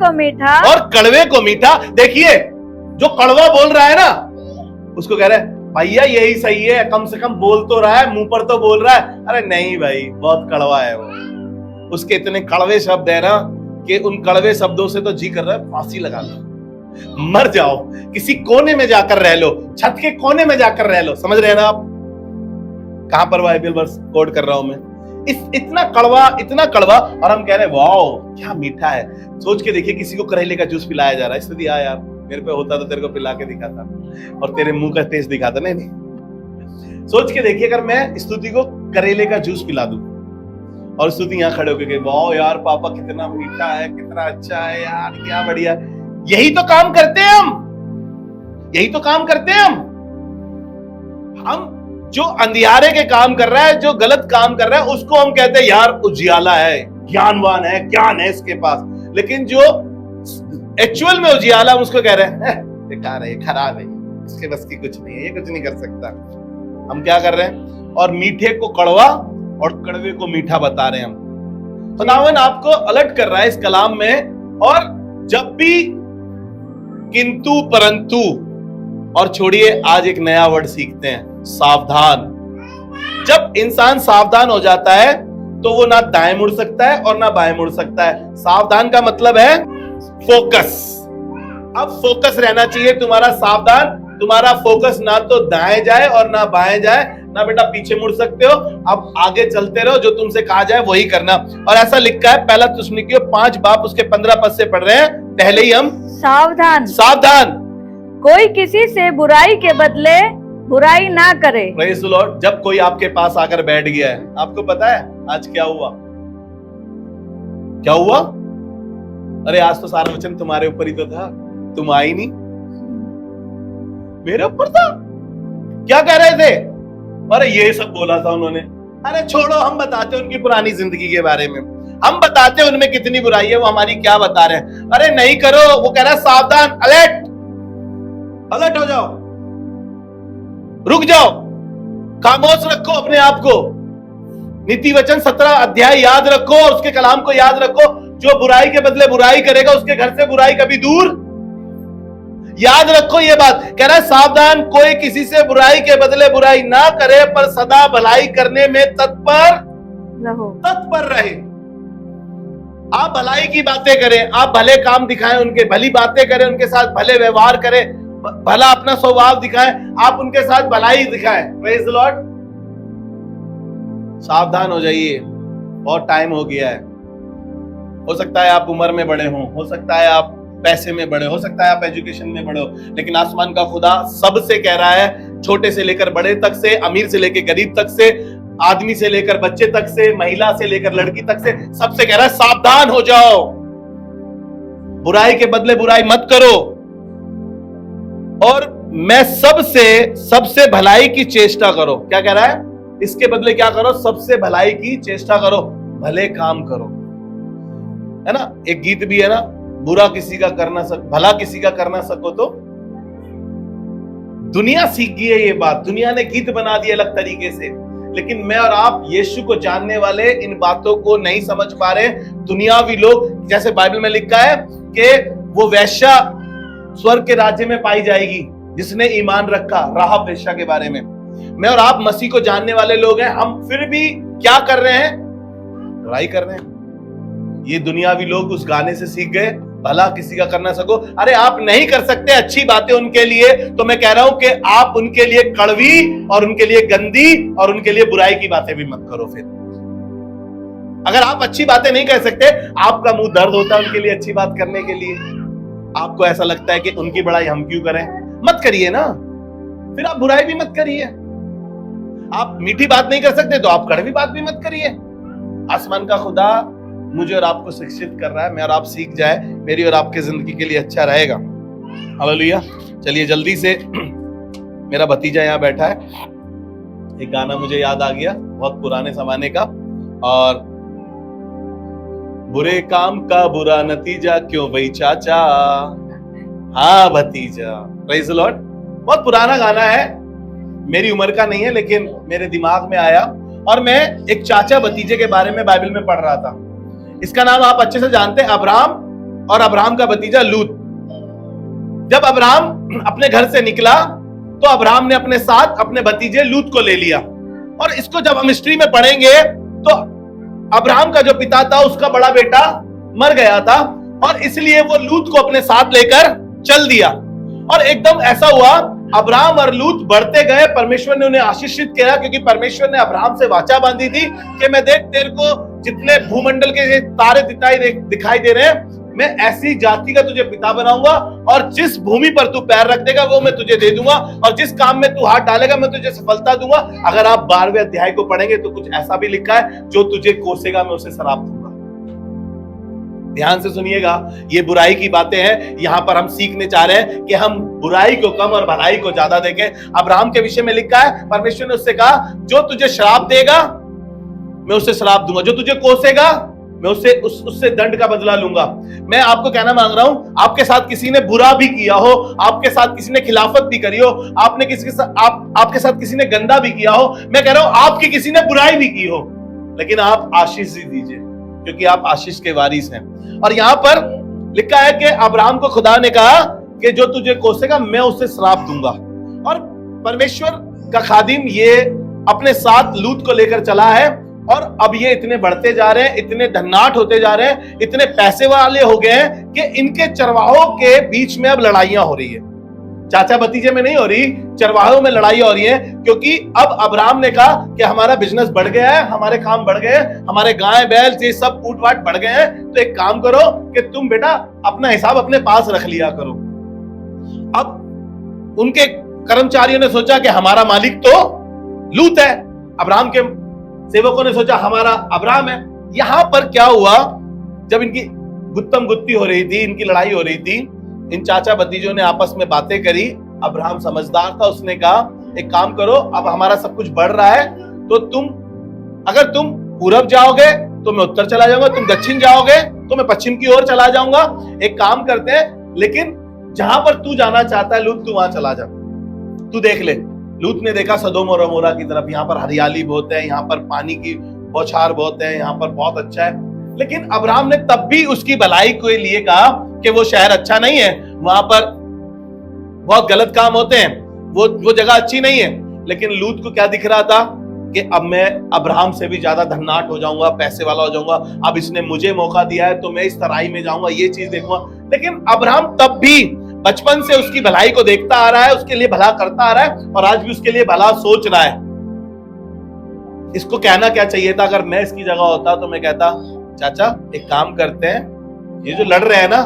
को मीठा। देखिए, जो कड़वा बोल रहा है ना, उसको कह रहा है भैया यही सही है, कम से कम बोल तो रहा है, मुंह पर तो बोल रहा है। अरे नहीं भाई, बहुत कड़वा है वो। उसके इतने कड़वे शब्द है ना कि उन कड़वे शब्दों से तो जी कर रहा है फांसी लगा लो, मर जाओ, किसी कोने में जाकर रह लो, छत के कोने में जाकर रह लो। समझ रहे हैं ना आप कहां पर बाइबल वर्स कोट कर रहा हूं मैं? इतना कड़वा, और हम कह रहे हैं वाओ क्या मीठा है। सोच के देखिए, किसी को करेले का जूस पिलाया जा रहा है, इससे दिया यार, मेरे पे होता तो तेरे को पिला के दिखाता और तेरे मुंह का टेस्ट दिखाता। नहीं, सोच के देखिए, अगर मैं स्तुति को करेले का जूस पिला दूं और स्तुति यहाँ खड़े होकर वाह यार पापा कितना मीठा है, कितना अच्छा है यार, क्या बढ़िया। यही तो काम करते हैं हम, यही तो काम करते हैं हम जो अंधियारे के काम कर रहा है, जो गलत काम कर रहा है, उसको हम कहते हैं यार उजियाला है, ज्ञानवान है, ज्ञान है इसके पास। लेकिन जो एक्चुअल में उजियाला, हम उसको कह रहे हैं बेकार है, खराब है, इसके बस की कुछ नहीं है, ये कुछ नहीं कर सकता। हम क्या कर रहे हैं? और मीठे को कड़वा और कड़वे को मीठा बता रहे हैं हम। खुदावन आपको अलर्ट कर रहा है इस कलाम में। और जब भी किंतु परंतु, और छोड़िए आज एक नया वर्ड सीखते हैं, सावधान। जब इंसान सावधान हो जाता है तो वो ना दाएं मुड़ सकता है और ना बाएं मुड़ सकता है। सावधान का मतलब है फोकस। अब फोकस रहना चाहिए तुम्हारा, सावधान। तुम्हारा फोकस ना तो दाएं जाए और ना बाएं जाए, ना बेटा पीछे मुड़ सकते हो। अब आगे चलते रहो, जो तुमसे कहा जाए वही करना। और ऐसा लिखा है पहला थिस्सलुनीकियों 5 बाब उसके 15 पद से पढ़ रहे हैं। पहले ही हम सावधान, सावधान, कोई किसी से बुराई के बदले बुराई ना करे। Praise the Lord. जब कोई आपके पास आकर बैठ गया है, आपको पता है आज क्या हुआ? क्या हुआ? अरे आज तो सारा वचन तुम्हारे ऊपर ही तो था, तुम आई नहीं, मेरे ऊपर था। क्या कह रहे थे? अरे ये सब बोला था उन्होंने। अरे छोड़ो, हम बताते उनकी पुरानी जिंदगी के बारे में, हम बताते उनमें कितनी बुराई है, वो हमारी क्या बता रहे हैं। अरे नहीं करो, वो कह रहा है सावधान, अलर्ट, अलर्ट हो जाओ, रुक जाओ, खामोश रखो अपने आप को। नीति वचन 17 अध्याय याद रखो और उसके कलाम को याद रखो। जो बुराई के बदले बुराई करेगा, उसके घर से बुराई कभी दूर। याद रखो ये बात। कह रहा है सावधान, कोई किसी से बुराई के बदले बुराई ना करे, पर सदा भलाई करने में तत्पर रहे। आप भलाई की बातें करें, आप भले काम दिखाएं, उनके भली बातें करें, उनके साथ भले व्यवहार करें, भला अपना स्वभाव दिखाएं, आप उनके साथ भलाई दिखाएं। Praise the Lord. सावधान हो जाइए, बहुत टाइम हो गया है। हो सकता है आप उम्र में बड़े हो सकता है आप पैसे में बड़े, हो सकता है आप एजुकेशन में बड़े हो, लेकिन आसमान का खुदा सबसे कह रहा है, छोटे से लेकर बड़े तक से, अमीर से लेकर गरीब तक से, आदमी से लेकर बच्चे तक से, महिला से लेकर लड़की तक से, सबसे कह रहा है सावधान हो जाओ, बुराई के बदले बुराई मत करो, और मैं सबसे भलाई की चेष्टा करो। क्या कह रहा है? इसके बदले क्या करो? सबसे भलाई की चेष्टा करो, भले काम करो। है ना, एक गीत भी है ना, बुरा किसी का करना भला किसी का करना सको तो। दुनिया सीख गई है ये बात, दुनिया ने गीत बना दिए अलग तरीके से, लेकिन मैं और आप यीशु को जानने वाले इन बातों को नहीं समझ पा रहे। दुनियावी लोग, जैसे बाइबल में लिखा है कि वो वेश्या स्वर्ग के राज्य में पाई जाएगी जिसने ईमान रखा, राहब वेश्या के बारे में। मैं और आप मसीह को जानने वाले लोग हैं, हम फिर भी क्या कर रहे हैं? बुराई कर रहे हैं। ये दुनियावी लोग उस गाने से सीख गए, भला किसी का करना सको। अरे आप नहीं कर सकते अच्छी बातें उनके लिए, तो मैं कह रहा हूं कि आप उनके लिए कड़वी और उनके लिए गंदी और उनके लिए बुराई की बातें भी मत करो। फिर अगर आप अच्छी बातें नहीं कर सकते, आपका मुंह दर्द होता है उनके लिए अच्छी बात करने के लिए, आपको ऐसा लगता है कि उनकी बड़ाई हम क्यों करें, मत करिए ना, फिर आप बुराई भी मत करिए। आप मीठी बात नहीं कर सकते तो आप कड़वी बात भी मत करिए। आसमान का खुदा मुझे और आपको शिक्षित कर रहा है, मैं और आप सीख जाए, मेरी और आपकी जिंदगी के लिए अच्छा रहेगा। हालेलुया। चलिए जल्दी से, मेरा भतीजा यहाँ बैठा है, एक गाना मुझे याद आ गया बहुत पुराने जमाने का, और बुरे काम का बुरा नतीजा क्यों भाई चाचा, हाँ भतीजा। Praise the Lord. बहुत पुराना गाना है, मेरी उम्र का नहीं है, लेकिन मेरे दिमाग में आया, और मैं एक चाचा भतीजे के बारे में बाइबल में पढ़ रहा था। इसका नाम आप अच्छे से जानते हैं, अब्राहम, और अब्राहम का भतीजा लूत। जब अब्राहम अपने घर से निकला तो अब्राहम ने अपने साथ अपने भतीजे लूत को ले लिया। और इसको जब हम हिस्ट्री में पढ़ेंगे तो अब्राहम का जो पिता था, उसका बड़ा बेटा मर गया था, और इसलिए वो लूत को अपने साथ लेकर चल दिया। और एकदम ऐसा हुआ, अब्राहम और लूत बढ़ते गए, परमेश्वर ने उन्हें आशीषित किया, क्योंकि परमेश्वर ने अब्राहम से वाचा बांधी थी कि मैं देख तेरे को जितने भूमंडल के तारे दिखाई दे रहे हैं, मैं ऐसी जाति का तुझे पिता बनाऊंगा और जिस भूमि पर तू पैर रख देगा वो मैं तुझे दे दूंगा और जिस काम में तू हाथ डालेगा मैं तुझे सफलता दूंगा। अगर आप 12वें अध्याय को पढ़ेंगे तो कुछ ऐसा भी लिखा है, जो तुझे कोसेगा मैं उसे श्राप दूंगा। ध्यान से सुनिएगा, ये बुराई की बातें हैं। यहां पर हम सीखने चाह रहे हैं कि हम बुराई को कम और भलाई को ज्यादा देखें। अब्राहम के विषय में लिखा है, परमेश्वर ने उससे कहा जो तुझे श्राप देगा मैं उसे श्राप दूंगा, जो तुझे कोसेगा मैं उससे दंड का बदला लूंगा। मैं आपको कहना मांग रहा हूं, आपके साथ किसी ने बुरा भी किया हो, आपके साथ किसी ने खिलाफत भी करी हो, आपने किसी के साथ आपके साथ किसी ने गंदा भी किया हो, मैं कह रहा हूं आपकी किसी ने बुराई भी की हो, लेकिन आप आशीष ही दीजिए क्योंकि आप आशीष के वारिस हैं। और यहां पर लिखा है कि अब्राहम को खुदा ने कहा कि जो तुझे कोसेगा मैं उसे श्राप दूंगा। और परमेश्वर का खादिम ये अपने साथ लूत को लेकर चला है और अब ये इतने बढ़ते जा रहे हैं, इतने धन्नाट होते जा रहे हैं, इतने पैसे वाले हो गए हैं कि इनके चरवाहों के बीच में अब लड़ाइयां हो रही है। चाचा भतीजे में नहीं हो रही, चरवाहों में लड़ाई हो रही है, क्योंकि अब अब्राहम ने कहा कि हमारा बिजनेस बढ़ गया है, हमारे काम बढ़ गए हैं, हमारे गाय बैल ये सब ऊट वाट बढ़ गए हैं, तो एक काम करो कि तुम बेटा अपना हिसाब अपने पास रख लिया करो। अब उनके कर्मचारियों ने सोचा कि हमारा मालिक तो लूत है, अब्राहम के सेवकों ने सोचा हमारा अब्राहम है। यहां पर क्या हुआ, जब इनकी गुत्तम गुत्ती हो रही थी, इनकी लड़ाई हो रही थी, इन चाचा भतीजों ने आपस में बातें करी। अब्राहम समझदार था, उसने कहा एक काम करो, अब हमारा सब कुछ बढ़ रहा है तो अगर तुम पूरब जाओगे तो मैं उत्तर चला जाऊंगा, तुम दक्षिण जाओगे तो मैं पश्चिम की ओर चला जाऊंगा। एक काम करते हैं, लेकिन जहां पर तू जाना चाहता है लूत, तू वहां चला जा, तू देख ले। लूत ने देखा सदोम और अमोरा की तरफ, यहाँ पर हरियाली बहुत है, यहाँ पर पानी की बौछार बहुत है, यहाँ पर बहुत अच्छा है। लेकिन अब्राहम ने तब भी उसकी भलाई के लिए कहा कि वो शहर अच्छा नहीं है, वहां पर बहुत गलत काम होते हैं, वो जगह अच्छी नहीं है। लेकिन लूत को क्या दिख रहा था कि अब मैं अब्राहम से भी ज्यादा धन्नाट हो जाऊंगा, पैसे वाला हो जाऊंगा, अब इसने मुझे मौका दिया है तो मैं इस तराई में जाऊंगा, ये चीज देखूंगा। लेकिन अब्राहम तब भी बचपन से उसकी भलाई को देखता आ रहा है, उसके लिए भला करता आ रहा है और आज भी उसके लिए भला सोच रहा है। इसको कहना क्या चाहिए था, अगर मैं इसकी जगह होता तो मैं कहता चाचा एक काम करते हैं, ये जो लड़ रहे हैं ना,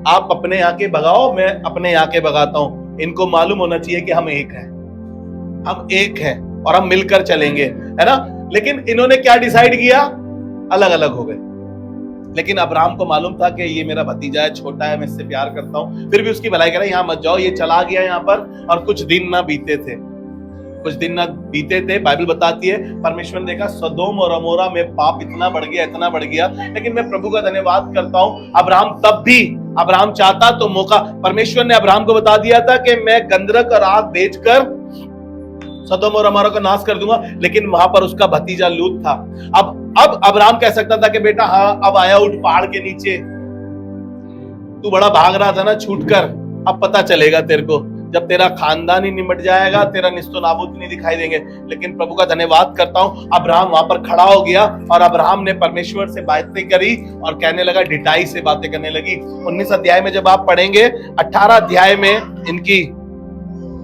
आप अपने यहाँ के भगाओ, मैं अपने यहाँ के भगाता हूं। इनको मालूम होना चाहिए कि हम एक हैं, हम एक हैं और हम मिलकर चलेंगे, है ना। लेकिन इन्होंने क्या डिसाइड किया, अलग अलग हो गए। लेकिन अब्राहम को मालूम था कि ये मेरा भतीजा है, छोटा है, मैं इससे प्यार करता हूं, फिर भी उसकी भलाई कर रहा है, यहाँ मत जाओ। ये चला गया यहाँ पर और कुछ दिन ना बीते थे, बाइबल बताती है परमेश्वर ने देखा सदोम और अमोरा में पाप इतना बढ़ गया। लेकिन मैं प्रभु का धन्यवाद करता हूं, अब्राहम चाहता तो मौका, परमेश्वर ने अब्राहम को बता दिया था कि मैं गंधक और आग बेचकर सदोम और अमोरा को नाश कर दूंगा, लेकिन वहां पर उसका भतीजा लूत था। अब अब्राहम कह सकता था कि बेटा हाँ अब आया उठ पहाड़ के नीचे, तू बड़ा भाग रहा था ना छूटकर, अब पता चलेगा तेरे को, जब तेरा खानदान ही निमट जाएगा, तेरा निस्तो नाबूद नहीं दिखाई देंगे। लेकिन प्रभु का धन्यवाद करता हूं, अब्राहम वहां पर खड़ा हो गया और अब्राहम ने परमेश्वर से बातें करी और कहने लगा, ढिठाई से बातें करने लगी। 19 अध्याय में जब आप पढ़ेंगे, 18 अध्याय में इनकी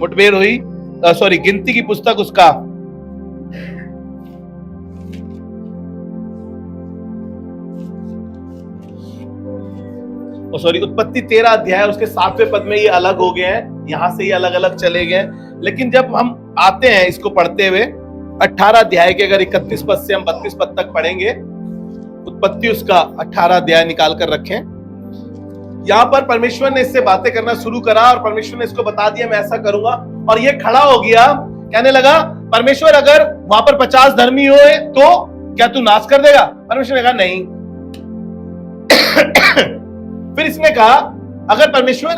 मुठभेड़ हुई, गिनती की पुस्तक उसका उत्पत्ति 13 अध्याय उसके 7वें पद में ये अलग हो गए हैं, यहां से ये अलग अलग चले गए। लेकिन जब हम आते हैं इसको पढ़ते हुए 18 अध्याय के अगर 31 पद से हम 32 पद तक पढ़ेंगे, उत्पत्ति उसका 18 अध्याय निकाल कर रखें। यहां पर परमेश्वर ने इससे बातें करना शुरू करा और परमेश्वर ने इसको बता दिया मैं ऐसा करूंगा, और ये खड़ा हो गया, कहने लगा परमेश्वर अगर वहां पर 50 धर्मी हुए तो क्या तू नाश कर देगा? परमेश्वर ने कहा नहीं। फिर इसने कहा अगर परमेश्वर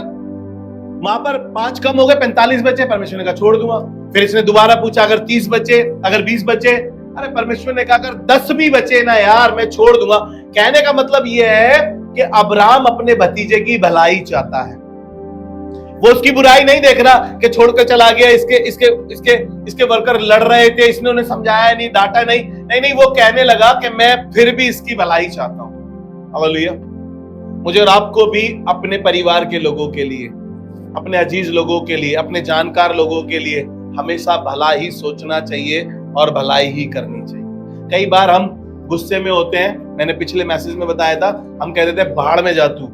वहां पर 5 कम हो गए, 45 बचे, परमेश्वर ने कहा छोड़ दूंगा। फिर इसने दोबारा पूछा अगर 30 बचे, अगर 20 बचे, अरे परमेश्वर ने कहा अगर 10 भी बचे ना यार मैं छोड़ दूंगा। कहने का मतलब यह है कि अब्राहम अपने भतीजे की भलाई चाहता है, वो उसकी बुराई नहीं देख रहा कि छोड़कर चला गया, इसके वर्कर लड़ रहे थे, इसने उन्हें समझाया नहीं, डांटा नहीं, वो कहने लगा कि मैं फिर भी इसकी भलाई चाहता हूं। हालेलुया। मुझे और आपको भी अपने परिवार के लोगों के लिए, अपने अजीज लोगों के लिए, अपने जानकार लोगों के लिए हमेशा भला ही सोचना चाहिए और भलाई ही करनी चाहिए। कई बार हम गुस्से में होते हैं, मैंने पिछले मैसेज में बताया था, हम कहते थे बाहर में जा तू,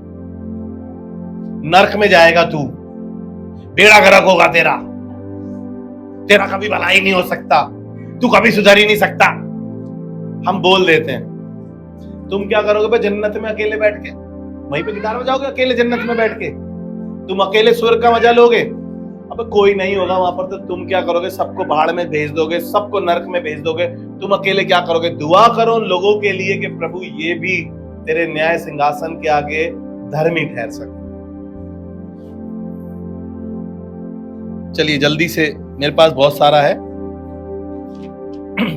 नरक में जाएगा तू, बेड़ा गर्क होगा तेरा, तेरा कभी भलाई नहीं हो सकता, तू कभी सुधर ही नहीं सकता। हम बोल देते हैं। तुम क्या करोगे भाई जन्नत में अकेले बैठ के? वहीं पे गिटार बजाओगे अकेले जन्नत में बैठ के? तुम अकेले स्वर्ग का मजा लोगे? अब कोई नहीं होगा वहां पर, तो तुम क्या करोगे? सबको भाड़ में भेज दोगे, सबको नरक में भेज दोगे। तुम अकेले क्या करोगे? दुआ करो उन लोगों के लिए कि प्रभु ये भी तेरे न्याय सिंहासन के आगे धर्मी ठहर सके। चलिए जल्दी से, मेरे पास बहुत सारा है।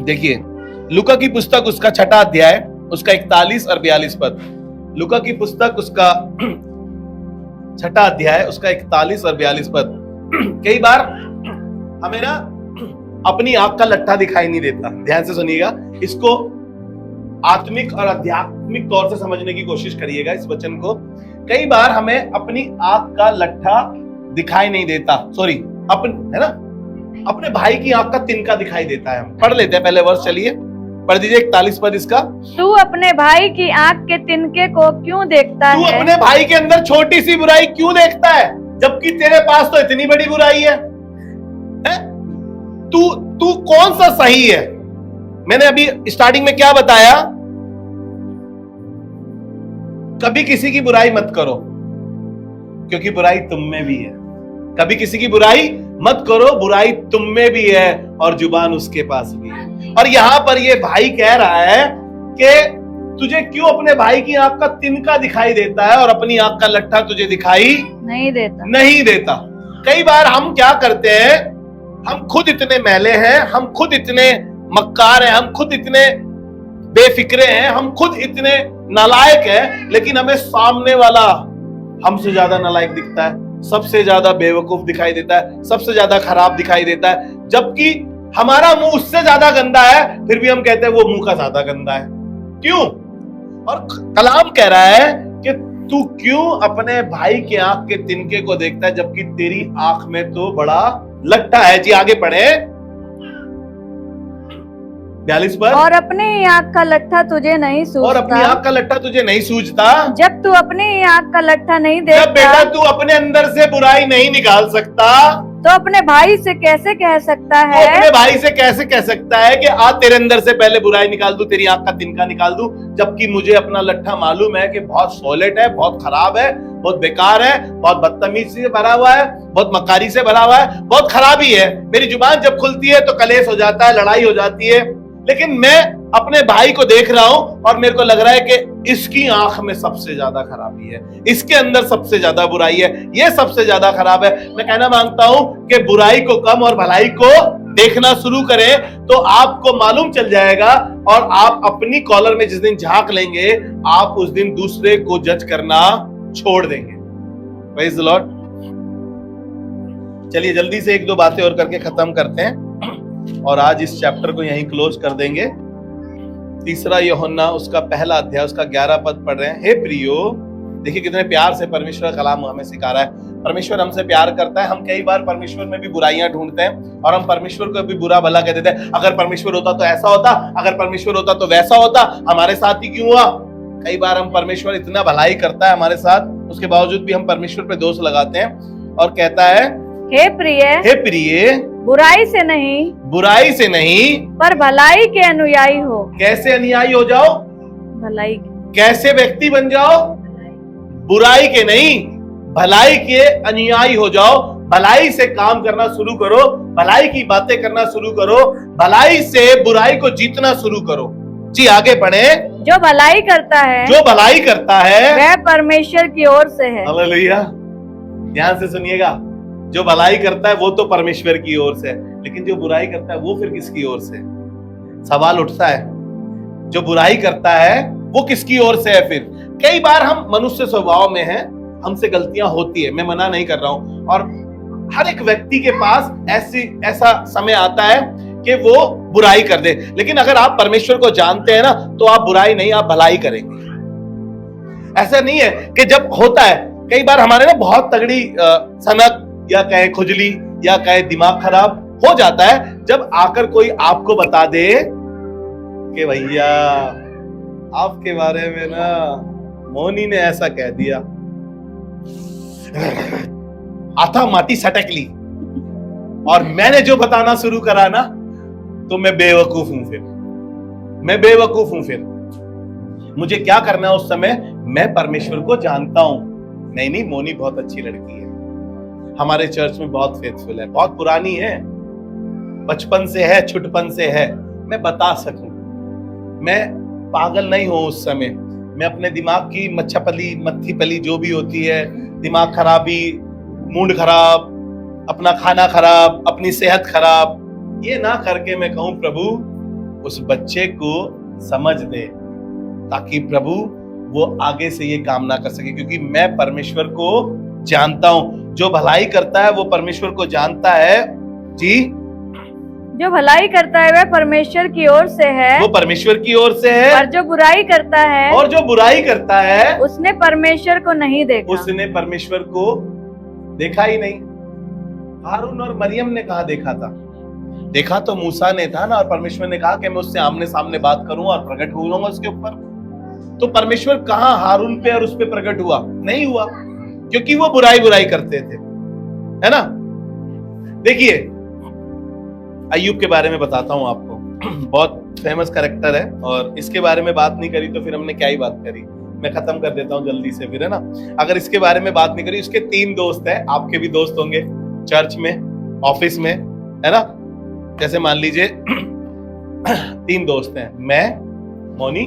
देखिए लूका की पुस्तक उसका 6वां अध्याय, उसका 41 और 42 पद। लूका की पुस्तक उसका 6वां अध्याय, उसका 41 और 42 पद। कई बार हमें ना अपनी आंख का लट्ठा दिखाई नहीं देता। ध्यान से सुनिएगा, इसको आत्मिक और आध्यात्मिक तौर से समझने की कोशिश करिएगा इस वचन को। कई बार हमें अपनी आंख का लट्ठा दिखाई नहीं देता, सॉरी है ना, अपने भाई की आंख का तिनका दिखाई देता है। हम पढ़ लेते हैं पहले वर्ष, चलिए पढ़ दीजिए 41 पद इसका। तू अपने भाई की आंख के तिनके को क्यों देखता तू है? अपने भाई के अंदर छोटी सी बुराई क्यों देखता है, जबकि तेरे पास तो इतनी बड़ी बुराई है? तू कौन सा सही है? मैंने अभी स्टार्टिंग में क्या बताया? कभी किसी की बुराई मत करो, क्योंकि बुराई तुम में भी है। कभी किसी की बुराई मत करो, बुराई तुम में भी है और जुबान उसके पास भी है। और यहां पर ये भाई कह रहा है कि तुझे क्यों अपने भाई की आंख का तिनका दिखाई देता है और अपनी आंख का लट्ठा तुझे दिखाई नहीं देता। कई बार हम क्या करते हैं, हम खुद इतने मैले हैं, हम खुद इतने मक्कार हैं, हम खुद इतने बेफिक्रे हैं, हम खुद इतने नालायक हैं, लेकिन हमें सामने वाला हमसे ज्यादा नालायक दिखता है, सबसे ज्यादा बेवकूफ दिखाई देता है, सबसे ज्यादा खराब दिखाई देता है। जबकि हमारा मुंह उससे ज्यादा गंदा है, फिर भी हम कहते हैं वो मुंह का ज्यादा गंदा है। क्यों? और कलाम कह रहा है कि तू क्यों अपने भाई के आंख के तिनके को देखता है, जबकि तेरी आंख में तो बड़ा लट्ठा है। जी आगे पढ़े 42 पर। और अपनी ही आंख का लट्ठा तुझे नहीं सूझता। और अपनी आंख का लट्ठा तुझे नहीं सूझता। जब तू अपनी ही आंख का लट्ठा नहीं जब देखता, बेटा तू अपने अंदर से बुराई नहीं निकाल सकता, तो अपने भाई से कैसे कह सकता तो है? अपने भाई से कैसे कह सकता है कि आज तेरे अंदर से पहले बुराई निकाल दूं, तेरी आंख का तिनका निकाल दूं, जबकि मुझे अपना लट्ठा मालूम है कि बहुत सॉलिड है, बहुत खराब है, बहुत बेकार है, बहुत बदतमीजी से भरा हुआ है, बहुत मक्कारी से भरा हुआ है, बहुत खराबी है। मेरी जुबान जब खुलती है तो कलेश हो जाता है, लड़ाई हो जाती है। लेकिन मैं अपने भाई को देख रहा हूं और मेरे को लग रहा है कि इसकी आंख में सबसे ज्यादा खराबी है, इसके अंदर सबसे ज्यादा बुराई है, ये सबसे ज्यादा खराब है। मैं कहना मांगता हूं कि बुराई को कम और भलाई को देखना शुरू करें, तो आपको मालूम चल जाएगा और आप अपनी कॉलर में जिस दिन झांक लेंगे, आप उस दिन दूसरे को जज करना छोड़ देंगे। Praise the Lord. चलिए जल्दी से 1-2 बातें और करके खत्म करते हैं और आज इस चैप्टर को यहीं क्लोज कर देंगे। 3 यूहन्ना उसका 1 अध्याय उसका 11 पद पढ़ रहे हैं। हे प्रियो, देखिए कितने प्यार से परमेश्वर का कलाम हमें सिखा रहा है। परमेश्वर हमसे प्यार करता है। हम कई बार परमेश्वर में भी बुराइयां ढूंढते हैं और हम परमेश्वर को भी बुरा भला कह देते हैं। अगर परमेश्वर होता तो ऐसा होता, अगर परमेश्वर होता तो वैसा होता, हमारे साथ ही क्यों हुआ? कई बार हम परमेश्वर इतना भलाई करता है हमारे साथ, उसके बावजूद भी हम परमेश्वर पे दोष लगाते हैं और कहता है हे प्रिय, बुराई से नहीं पर भलाई के अनुयायी हो। कैसे अनुयायी हो जाओ? भलाई। कैसे व्यक्ति बन जाओ? बुराई के नहीं, भलाई के अनुयायी हो जाओ। भलाई से काम करना शुरू करो, भलाई की बातें करना शुरू करो, भलाई से बुराई को जीतना शुरू करो। जी आगे बढ़े। जो भलाई करता है वह परमेश्वर की ओर से है। हालेलुया। ध्यान से सुनिएगा, जो भलाई करता है वो तो परमेश्वर की ओर से है, लेकिन जो बुराई करता है वो फिर किसकी ओर से? सवाल उठता है, जो बुराई करता है वो किसकी ओर से है? फिर कई बार हम मनुष्य स्वभाव में हैं, हमसे गलतियां होती है, मैं मना नहीं कर रहा हूं, और हर एक व्यक्ति के पास ऐसा समय आता है कि वो बुराई कर दे। लेकिन अगर आप परमेश्वर को जानते हैं ना, तो आप बुराई नहीं, आप भलाई करेंगे। ऐसा नहीं है कि जब होता है, कई बार हमारे ना बहुत तगड़ी सनक या कहे खुजली या कहे दिमाग खराब हो जाता है जब आकर कोई आपको बता दे कि भैया आपके बारे में ना मोनी ने ऐसा कह दिया। आता माटी सटक ली, और मैंने जो बताना शुरू करा ना, तो मैं बेवकूफ हूं। फिर मैं बेवकूफ हूं। फिर मुझे क्या करना है उस समय? मैं परमेश्वर को जानता हूं। नहीं, मोनी बहुत अच्छी लड़की है, हमारे चर्च में बहुत फेथफुल है, बहुत पुरानी है, बचपन से है, छुटपन से है, मैं बता सकूं। मैं पागल नहीं हूं उस समय। मैं अपने दिमाग की मत्थी पली जो भी होती है, दिमाग खराबी, मूड खराब, अपना खाना खराब, अपनी सेहत खराब, ये ना करके मैं कहूं प्रभु उस बच्चे को समझ दे, ताकि प्रभु वो आगे से ये काम ना कर सके। क्योंकि मैं परमेश्वर को जानता हूं। जो भलाई करता है वो परमेश्वर को जानता है। जी, जो भलाई करता है वह परमेश्वर की ओर से है, वो परमेश्वर की ओर से है। और जो बुराई करता है, और जो बुराई करता है, उसने परमेश्वर को नहीं देखा। उसने परमेश्वर को देखा ही नहीं। हारून और मरियम ने कहा देखा था? देखा तो मूसा ने था ना, और परमेश्वर ने कहा कि मैं उससे आमने सामने बात करूं और प्रकट हो जाऊंगा उसके ऊपर। तो परमेश्वर कहां हारून पे और उस पे प्रकट हुआ? नहीं हुआ, क्योंकि वो बुराई करते थे, है ना। देखिए, अय्यूब के बारे में बताता हूं आपको। बहुत फेमस कैरेक्टर है, और इसके बारे में बात नहीं करी तो फिर हमने क्या ही बात करी। मैं खत्म कर देता हूं जल्दी से फिर, है ना। अगर इसके बारे में बात नहीं करी, उसके 3 दोस्त हैं, आपके भी दोस्त होंगे चर्च में, ऑफिस में, है ना। जैसे मान लीजिए 3 दोस्त हैं, मैं, मोनी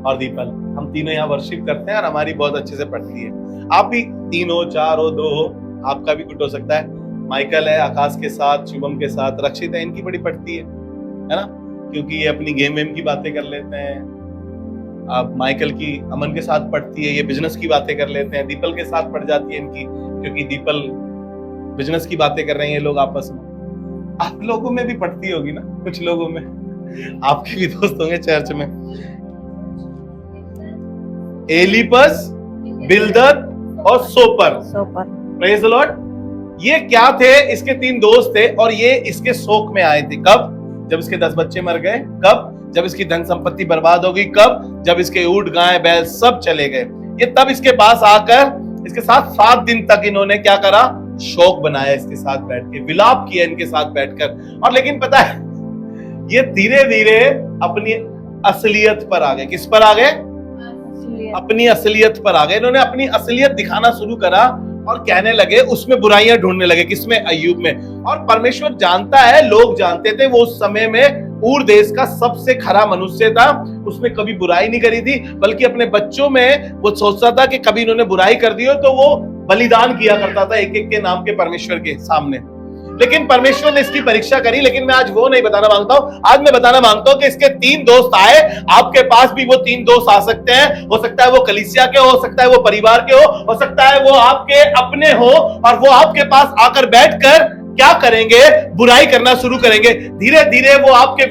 और दीपल। हम तीनों यहाँ वर्शिप करते हैं और हमारी बहुत अच्छे से पढ़ती है। आप भी 3 हो, 4 हो, 2 हो, आपका भी कुछ हो सकता है। माइकल है आकाश के साथ, शुभम के साथ, रक्षित है, इनकी बड़ी पढ़ती है ना, क्योंकि ये अपनी गेम वेम की बातें कर लेते हैं। अब माइकल की अमन के साथ पढ़ती है, ये बिजनेस की बातें कर लेते हैं। दीपल के साथ पढ़ जाती है इनकी, क्योंकि दीपल बिजनेस की बातें कर रहे हैं ये लोग आपस में। आप लोगों में भी पढ़ती होगी ना, कुछ लोगों में, आपके भी दोस्त होंगे चर्च में। एलिपस, बिल्दद और सोपर। Praise the Lord. ये क्या थे? इसके 3 दोस्त थे, और ये इसके शोक में आए थे। कब? जब इसके 10 बच्चे मर गए। कब? जब इसकी धन संपत्ति बर्बाद हो गई। कब? जब इसके ऊंट, गाय, बैल सब चले गए। ये तब इसके पास आकर इसके साथ 7 दिन तक इन्होंने क्या करा? शोक बनाया, इसके साथ बैठ के विलाप किया इनके साथ बैठकर। और लेकिन पता है, ये धीरे धीरे अपनी असलियत पर आ गए। किस पर आ गए? अपनी असलियत पर आ गए। इन्होंने अपनी असलियत दिखाना शुरू करा और कहने लगे, उसमें बुराइयां ढूंढने लगे। किसमें? अय्यूब में। और परमेश्वर जानता है, लोग जानते थे, वो उस समय में ऊर देश का सबसे खरा मनुष्य था। उसने कभी बुराई नहीं करी थी, बल्कि अपने बच्चों में वो सोचता था कि कभी इन्होंने बुराई कर दी हो तो वो बलिदान किया करता था एक एक के नाम के परमेश्वर के सामने। लेकिन परमेश्वर ने इसकी परीक्षा करी। लेकिन मैं आज वो नहीं बताना मांगता हूं। आज मैं बताना मांगता हूं कि इसके 3 दोस्त आए। आपके पास भी वो 3 दोस्त आ सकते हैं। हो सकता है वो कलीसिया के हो सकता है वो परिवार के हो सकता है वो आपके अपने हो, और वो आपके पास आकर बैठकर क्या करेंगे? बुराई करना शुरू करेंगे। धीरे धीरे वो आपके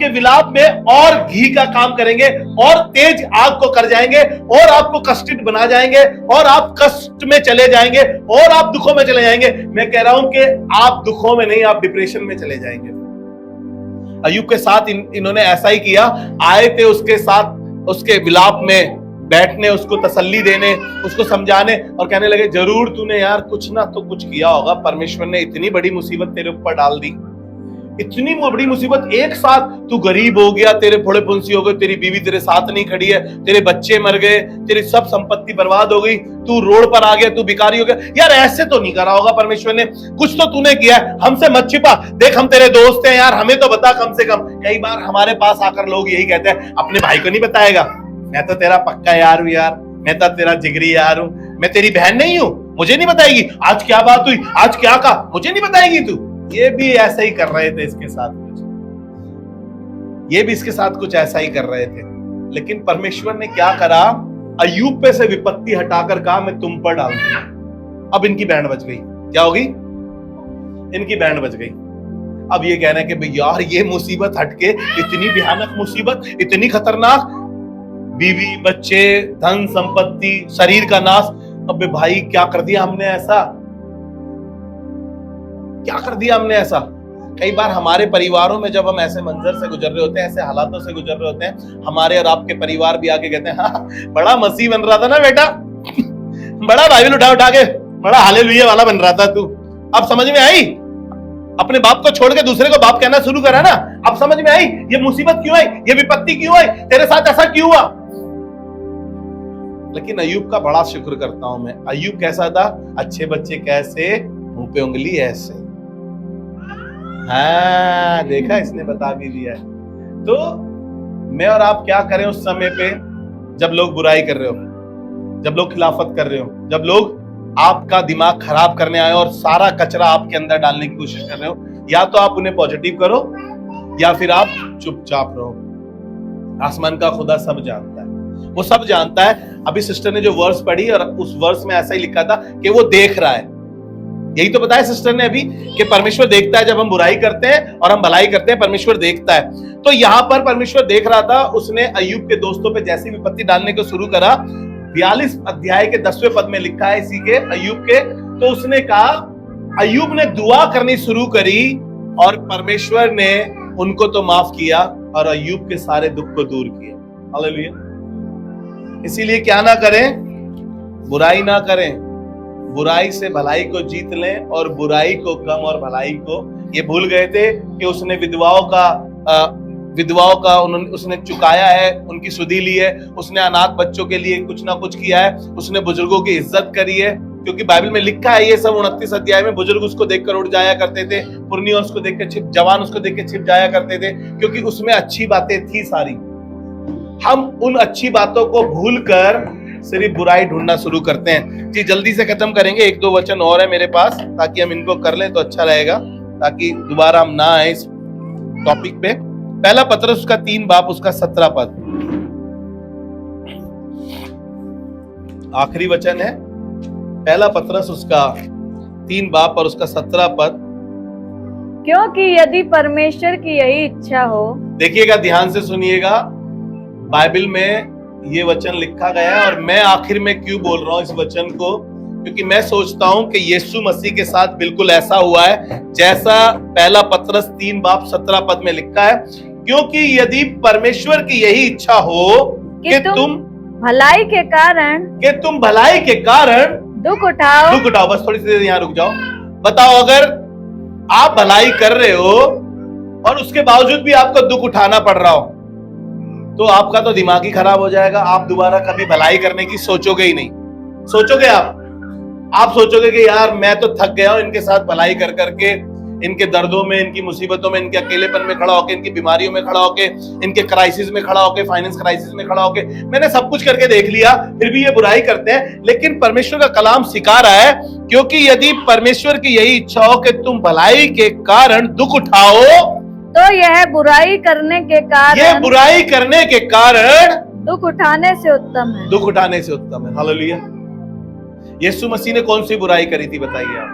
विलाप में और घी का काम करेंगे, और तेज आग को कर जाएंगे, और आपको कष्टित बना जाएंगे, और आप कष्ट में चले जाएंगे, और आप दुखों में चले जाएंगे। मैं कह रहा हूं कि आप दुखों में नहीं, आप डिप्रेशन में चले जाएंगे। अय्यूब के साथ इन्होंने ऐसा ही किया। आए थे उसके साथ, उसके विलाप में बैठने, उसको तसल्ली देने, उसको समझाने, और कहने लगे जरूर तूने यार कुछ ना तो कुछ किया होगा। परमेश्वर ने इतनी बड़ी मुसीबत तेरे ऊपर डाल दी, इतनी बड़ी मुसीबत एक साथ। तू गरीब हो गया, तेरे फोड़े फुंसी हो गए, तेरी बीवी तेरे साथ नहीं खड़ी है, तेरे बच्चे मर गए, तेरी सब संपत्ति बर्बाद हो गई, तू रोड पर आ गया, तू भिखारी हो गया। यार ऐसे तो नहीं करा होगा परमेश्वर ने, कुछ तो तूने किया है, हमसे मत छिपा। देख हम तेरे दोस्त हैं यार, हमें तो बता कम से कम। कई बार हमारे पास आकर लोग यही कहते हैं, अपने भाई को नहीं बताएगा? मैं तो तेरा पक्का यार हूं यार, मैं तो तेरा जिगरी यार हूं, मैं तेरी बहन नहीं हूं, मुझे नहीं बताएगी? आज क्या बात हुई, आज क्या कहा, मुझे नहीं बताएगी तू? ये भी ऐसा ही कर रहे थे इसके साथ कुछ, ये भी इसके साथ कुछ ऐसा ही कर रहे थे। लेकिन परमेश्वर ने क्या करा? अय्यूब पे से विपत्ति हटाकर कहा मैं तुम पर डाल दूंगा। अब इनकी बैंड बज गई। क्या होगी? इनकी बैंड बज गई। अब ये कहना है कि भाई यार ये मुसीबत हटके, इतनी भयानक मुसीबत, इतनी खतरनाक, बीवी, बच्चे, धन संपत्ति, शरीर का नाश। अबे भाई क्या कर दिया हमने ऐसा? क्या कर दिया हमने ऐसा? कई बार हमारे परिवारों में जब हम ऐसे मंजर से गुजर रहे होते हैं, ऐसे हालातों से गुजर रहे होते हैं, हमारे और आपके परिवार भी आके कहते हैं हाँ बड़ा मसीह बन रहा था ना बेटा, बड़ा बाइबल उठा उठा के बड़ा हालेलुया वाला बन रहा था तू। अब समझ में आई? अपने बाप को छोड़ के दूसरे को बाप कहना शुरू करा ना। अब समझ में आई ये मुसीबत क्यों आई, ये विपत्ति क्यों आई, तेरे साथ ऐसा क्यों हुआ। लेकिन अय्यूब का बड़ा शुक्र करता हूं मैं। अय्यूब कैसा था? अच्छे बच्चे कैसे, मुंह पे उंगली ऐसे। हाँ देखा, इसने बता भी दिया है। तो मैं और आप क्या करें उस समय पे जब लोग बुराई कर रहे हो, जब लोग खिलाफत कर रहे हो, जब लोग आपका दिमाग खराब करने आए और सारा कचरा आपके अंदर डालने की कोशिश कर रहे हो। या तो आप उन्हें पॉजिटिव करो या फिर आप चुपचाप रहो। आसमान का खुदा सब जानता है, वो सब जानता है। अभी सिस्टर ने जो वर्स पढ़ी और उस वर्स में ऐसा ही लिखा था कि वो देख रहा है। यही तो बताया सिस्टर ने अभी कि परमेश्वर देखता है जब हम बुराई करते हैं और हम भलाई करते हैं, परमेश्वर देखता है। तो यहां पर परमेश्वर देख रहा था। उसने अय्यूब के दोस्तों पे जैसी विपत्ति डालने को शुरू करा, 42 अध्याय के 10वें पद में लिखा है इसी के अय्यूब के। तो उसने कहा, अय्यूब ने दुआ करनी शुरू करी और परमेश्वर ने उनको तो माफ किया और अय्यूब के सारे दुख को दूर किया। हालेलुया। इसीलिए क्या ना करें, बुराई ना करें, बुराई से भलाई को जीत लें और बुराई को कम और भलाई को। ये भूल गए थे कि उसने विधवाओं का उसने चुकाया है, उनकी सुधि ली है, उसने अनाथ बच्चों के लिए कुछ ना कुछ किया है, उसने बुजुर्गों की इज्जत करी है। क्योंकि बाइबल में लिखा है ये सब 29 अध्याय में, बुजुर्ग उसको देखकर उठ जाया करते थे, पुरनिया उसको देखकर छिप, जवान उसको देखकर छिप जाया करते थे, क्योंकि उसमें अच्छी बातें थी सारी। हम उन अच्छी बातों को भूलकर सिर्फ बुराई ढूंढना शुरू करते हैं। जी जल्दी से खत्म करेंगे, 1-2 वचन और है मेरे पास ताकि हम इनको कर लें तो अच्छा रहेगा, ताकि दोबारा हम ना आए इस टॉपिक पे। पहला पत्रस उसका 3 बाप उसका 17 पद, आखिरी वचन है। पहला पत्रस उसका 3 बाप और उसका 17 पद। क्योंकि यदि परमेश्वर की यही इच्छा हो, देखिएगा ध्यान से सुनिएगा, बाइबल में ये वचन लिखा गया है। और मैं आखिर में क्यों बोल रहा हूं इस वचन को, क्योंकि मैं सोचता हूं कि यीशु मसीह के साथ बिल्कुल ऐसा हुआ है जैसा पहला पत्रस 3 बाप 17 पद में लिखा है। क्योंकि यदि परमेश्वर की यही इच्छा हो कि तुम भलाई के कारण दुख उठाओ। बस थोड़ी सी देर यहाँ रुक जाओ। बताओ, अगर आप भलाई कर रहे हो और उसके बावजूद भी आपको दुख उठाना पड़ रहा हो तो आपका तो दिमाग ही खराब हो जाएगा। आप दोबारा कभी भलाई करने की सोचोगे ही नहीं। सोचोगे आप सोचोगे कि यार मैं तो थक गया हूं इनके साथ भलाई कर करके, इनके दर्दों में, इनकी मुसीबतों में, इनके अकेलेपन में खड़ा होके, इनकी बीमारियों में खड़ा होके, इनके क्राइसिस में खड़ा होके, फाइनेंस क्राइसिस में खड़ा होके, मैंने सब कुछ करके देख लिया, फिर भी ये बुराई करते हैं। लेकिन परमेश्वर का कलाम सिखा रहा है, क्योंकि यदि परमेश्वर की यही इच्छा हो कि तुम भलाई के कारण दुख उठाओ, तो यह बुराई करने के कारण दुख उठाने से उत्तम है। हालेलुया। यीशु मसीह ने कौन सी बुराई करी थी बताइए आप?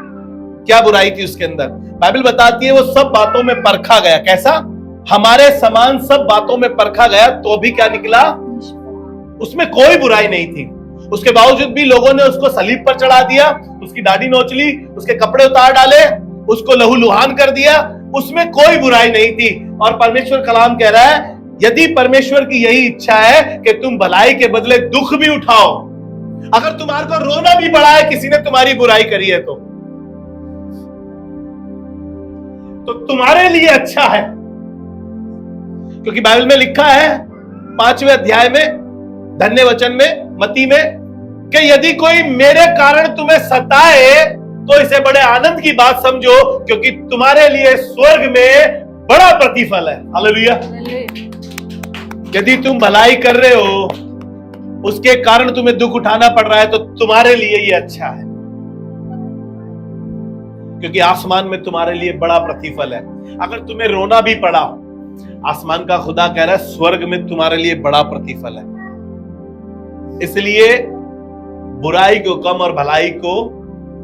क्या बुराई थी उसके अंदर? बाइबल बताती है वो सब बातों में परखा गया। कैसा? हमारे समान सब बातों में परखा गया, तो भी क्या निकला? उसमें कोई बुराई नहीं थी। उसके बावजूद भी लोगों ने उसको सलीब पर चढ़ा दिया, उसकी दाढ़ी नोच ली, उसके कपड़े उतार डाले, उसको लहूलुहान कर दिया। उसमें कोई बुराई नहीं थी। और परमेश्वर कलाम कह रहा है, यदि परमेश्वर की यही इच्छा है कि तुम भलाई के बदले दुख भी उठाओ, अगर तुम्हारे को रोना भी पड़ा है किसी ने तुम्हारी बुराई करी है तो तुम्हारे लिए अच्छा है। क्योंकि बाइबल में लिखा है 5वें अध्याय में, धन्य वचन में, मत्ती में, कि यदि कोई मेरे कारण तुम्हें सताए तो इसे बड़े आनंद की बात समझो, क्योंकि तुम्हारे लिए स्वर्ग में बड़ा प्रतिफल है। हालेलुया। यदि तुम भलाई कर रहे हो, उसके कारण तुम्हें दुख उठाना पड़ रहा है, तो तुम्हारे लिए ये अच्छा है, क्योंकि आसमान में तुम्हारे लिए बड़ा प्रतिफल है। अगर तुम्हें रोना भी पड़ा, आसमान का खुदा कह रहा है स्वर्ग में तुम्हारे लिए बड़ा प्रतिफल है। इसलिए बुराई को कम और भलाई को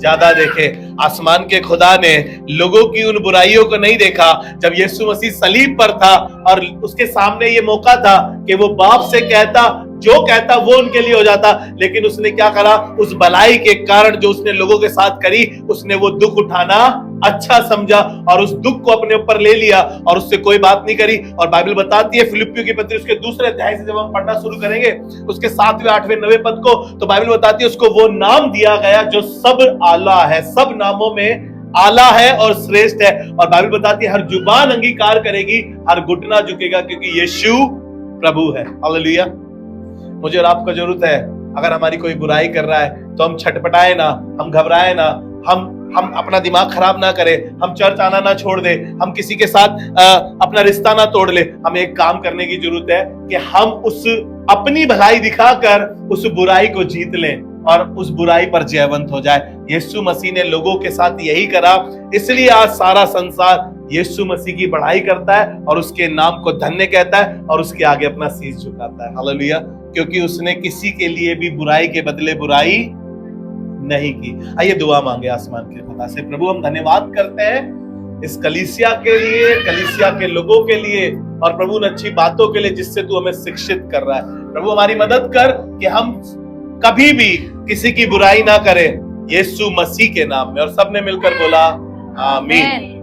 ज्यादा देखे। आसमान के खुदा ने लोगों की उन बुराइयों को नहीं देखा। जब यीशु मसीह सलीब पर था और उसके सामने ये मौका था कि वो बाप से कहता, जो कहता वो उनके लिए हो जाता, लेकिन उसने क्या करा, उस भलाई के कारण जो उसने लोगों के साथ करी, उसने वो दुख उठाना अच्छा समझा और उस दुख को अपने ऊपर ले लिया और उससे कोई बात नहीं करी। और बाइबल बताती है फिलिप्पियों की पत्री उसके दूसरे अध्याय से जब हम पढ़ना शुरू करेंगे उसके 7वें 8वें 9वें पद को, तो बाइबल बताती है उसको वो नाम दिया गया जो सब आला है, सब नामों में आला है और श्रेष्ठ है। और बाइबल बताती है हर जुबान अंगीकार करेगी, हर घुटना झुकेगा, क्योंकि यीशु प्रभु है। हालेलुया। मुझे और आपको जरूरत है, अगर हमारी कोई बुराई कर रहा है तो हम छटपटाए ना, हम घबराए ना, हम अपना दिमाग खराब ना करें, हम चर्च आना ना छोड़ दे, हम किसी के साथ अपना रिश्ता ना तोड़ ले। हमें एक काम करने की जरूरत है कि हम उस अपनी भलाई दिखाकर उस बुराई को जीत लें और उस बुराई पर जयवंत हो जाए। यीशु मसीह ने लोगों के साथ यही करा, इसलिए आज सारा संसार यीशु मसीह की बढ़ाई करता है और उसके नाम को धन्य कहता है और उसके आगे अपना शीश झुकाता है। हालेलुया। क्योंकि उसने किसी के लिए भी बुराई के बदले बुराई नहीं की। आइए दुआ मांगे आसमान के खुदा से। प्रभु हम धन्यवाद करते हैं इस कलीसिया के लिए, कलीसिया के लोगों के लिए और प्रभु उन अच्छी बातों के लिए जिससे तू हमें शिक्षित कर रहा है। प्रभु हमारी मदद कर कि हम कभी भी किसी की बुराई ना करें, यीशु मसीह के नाम में। और सबने मिलकर बोला आमीन।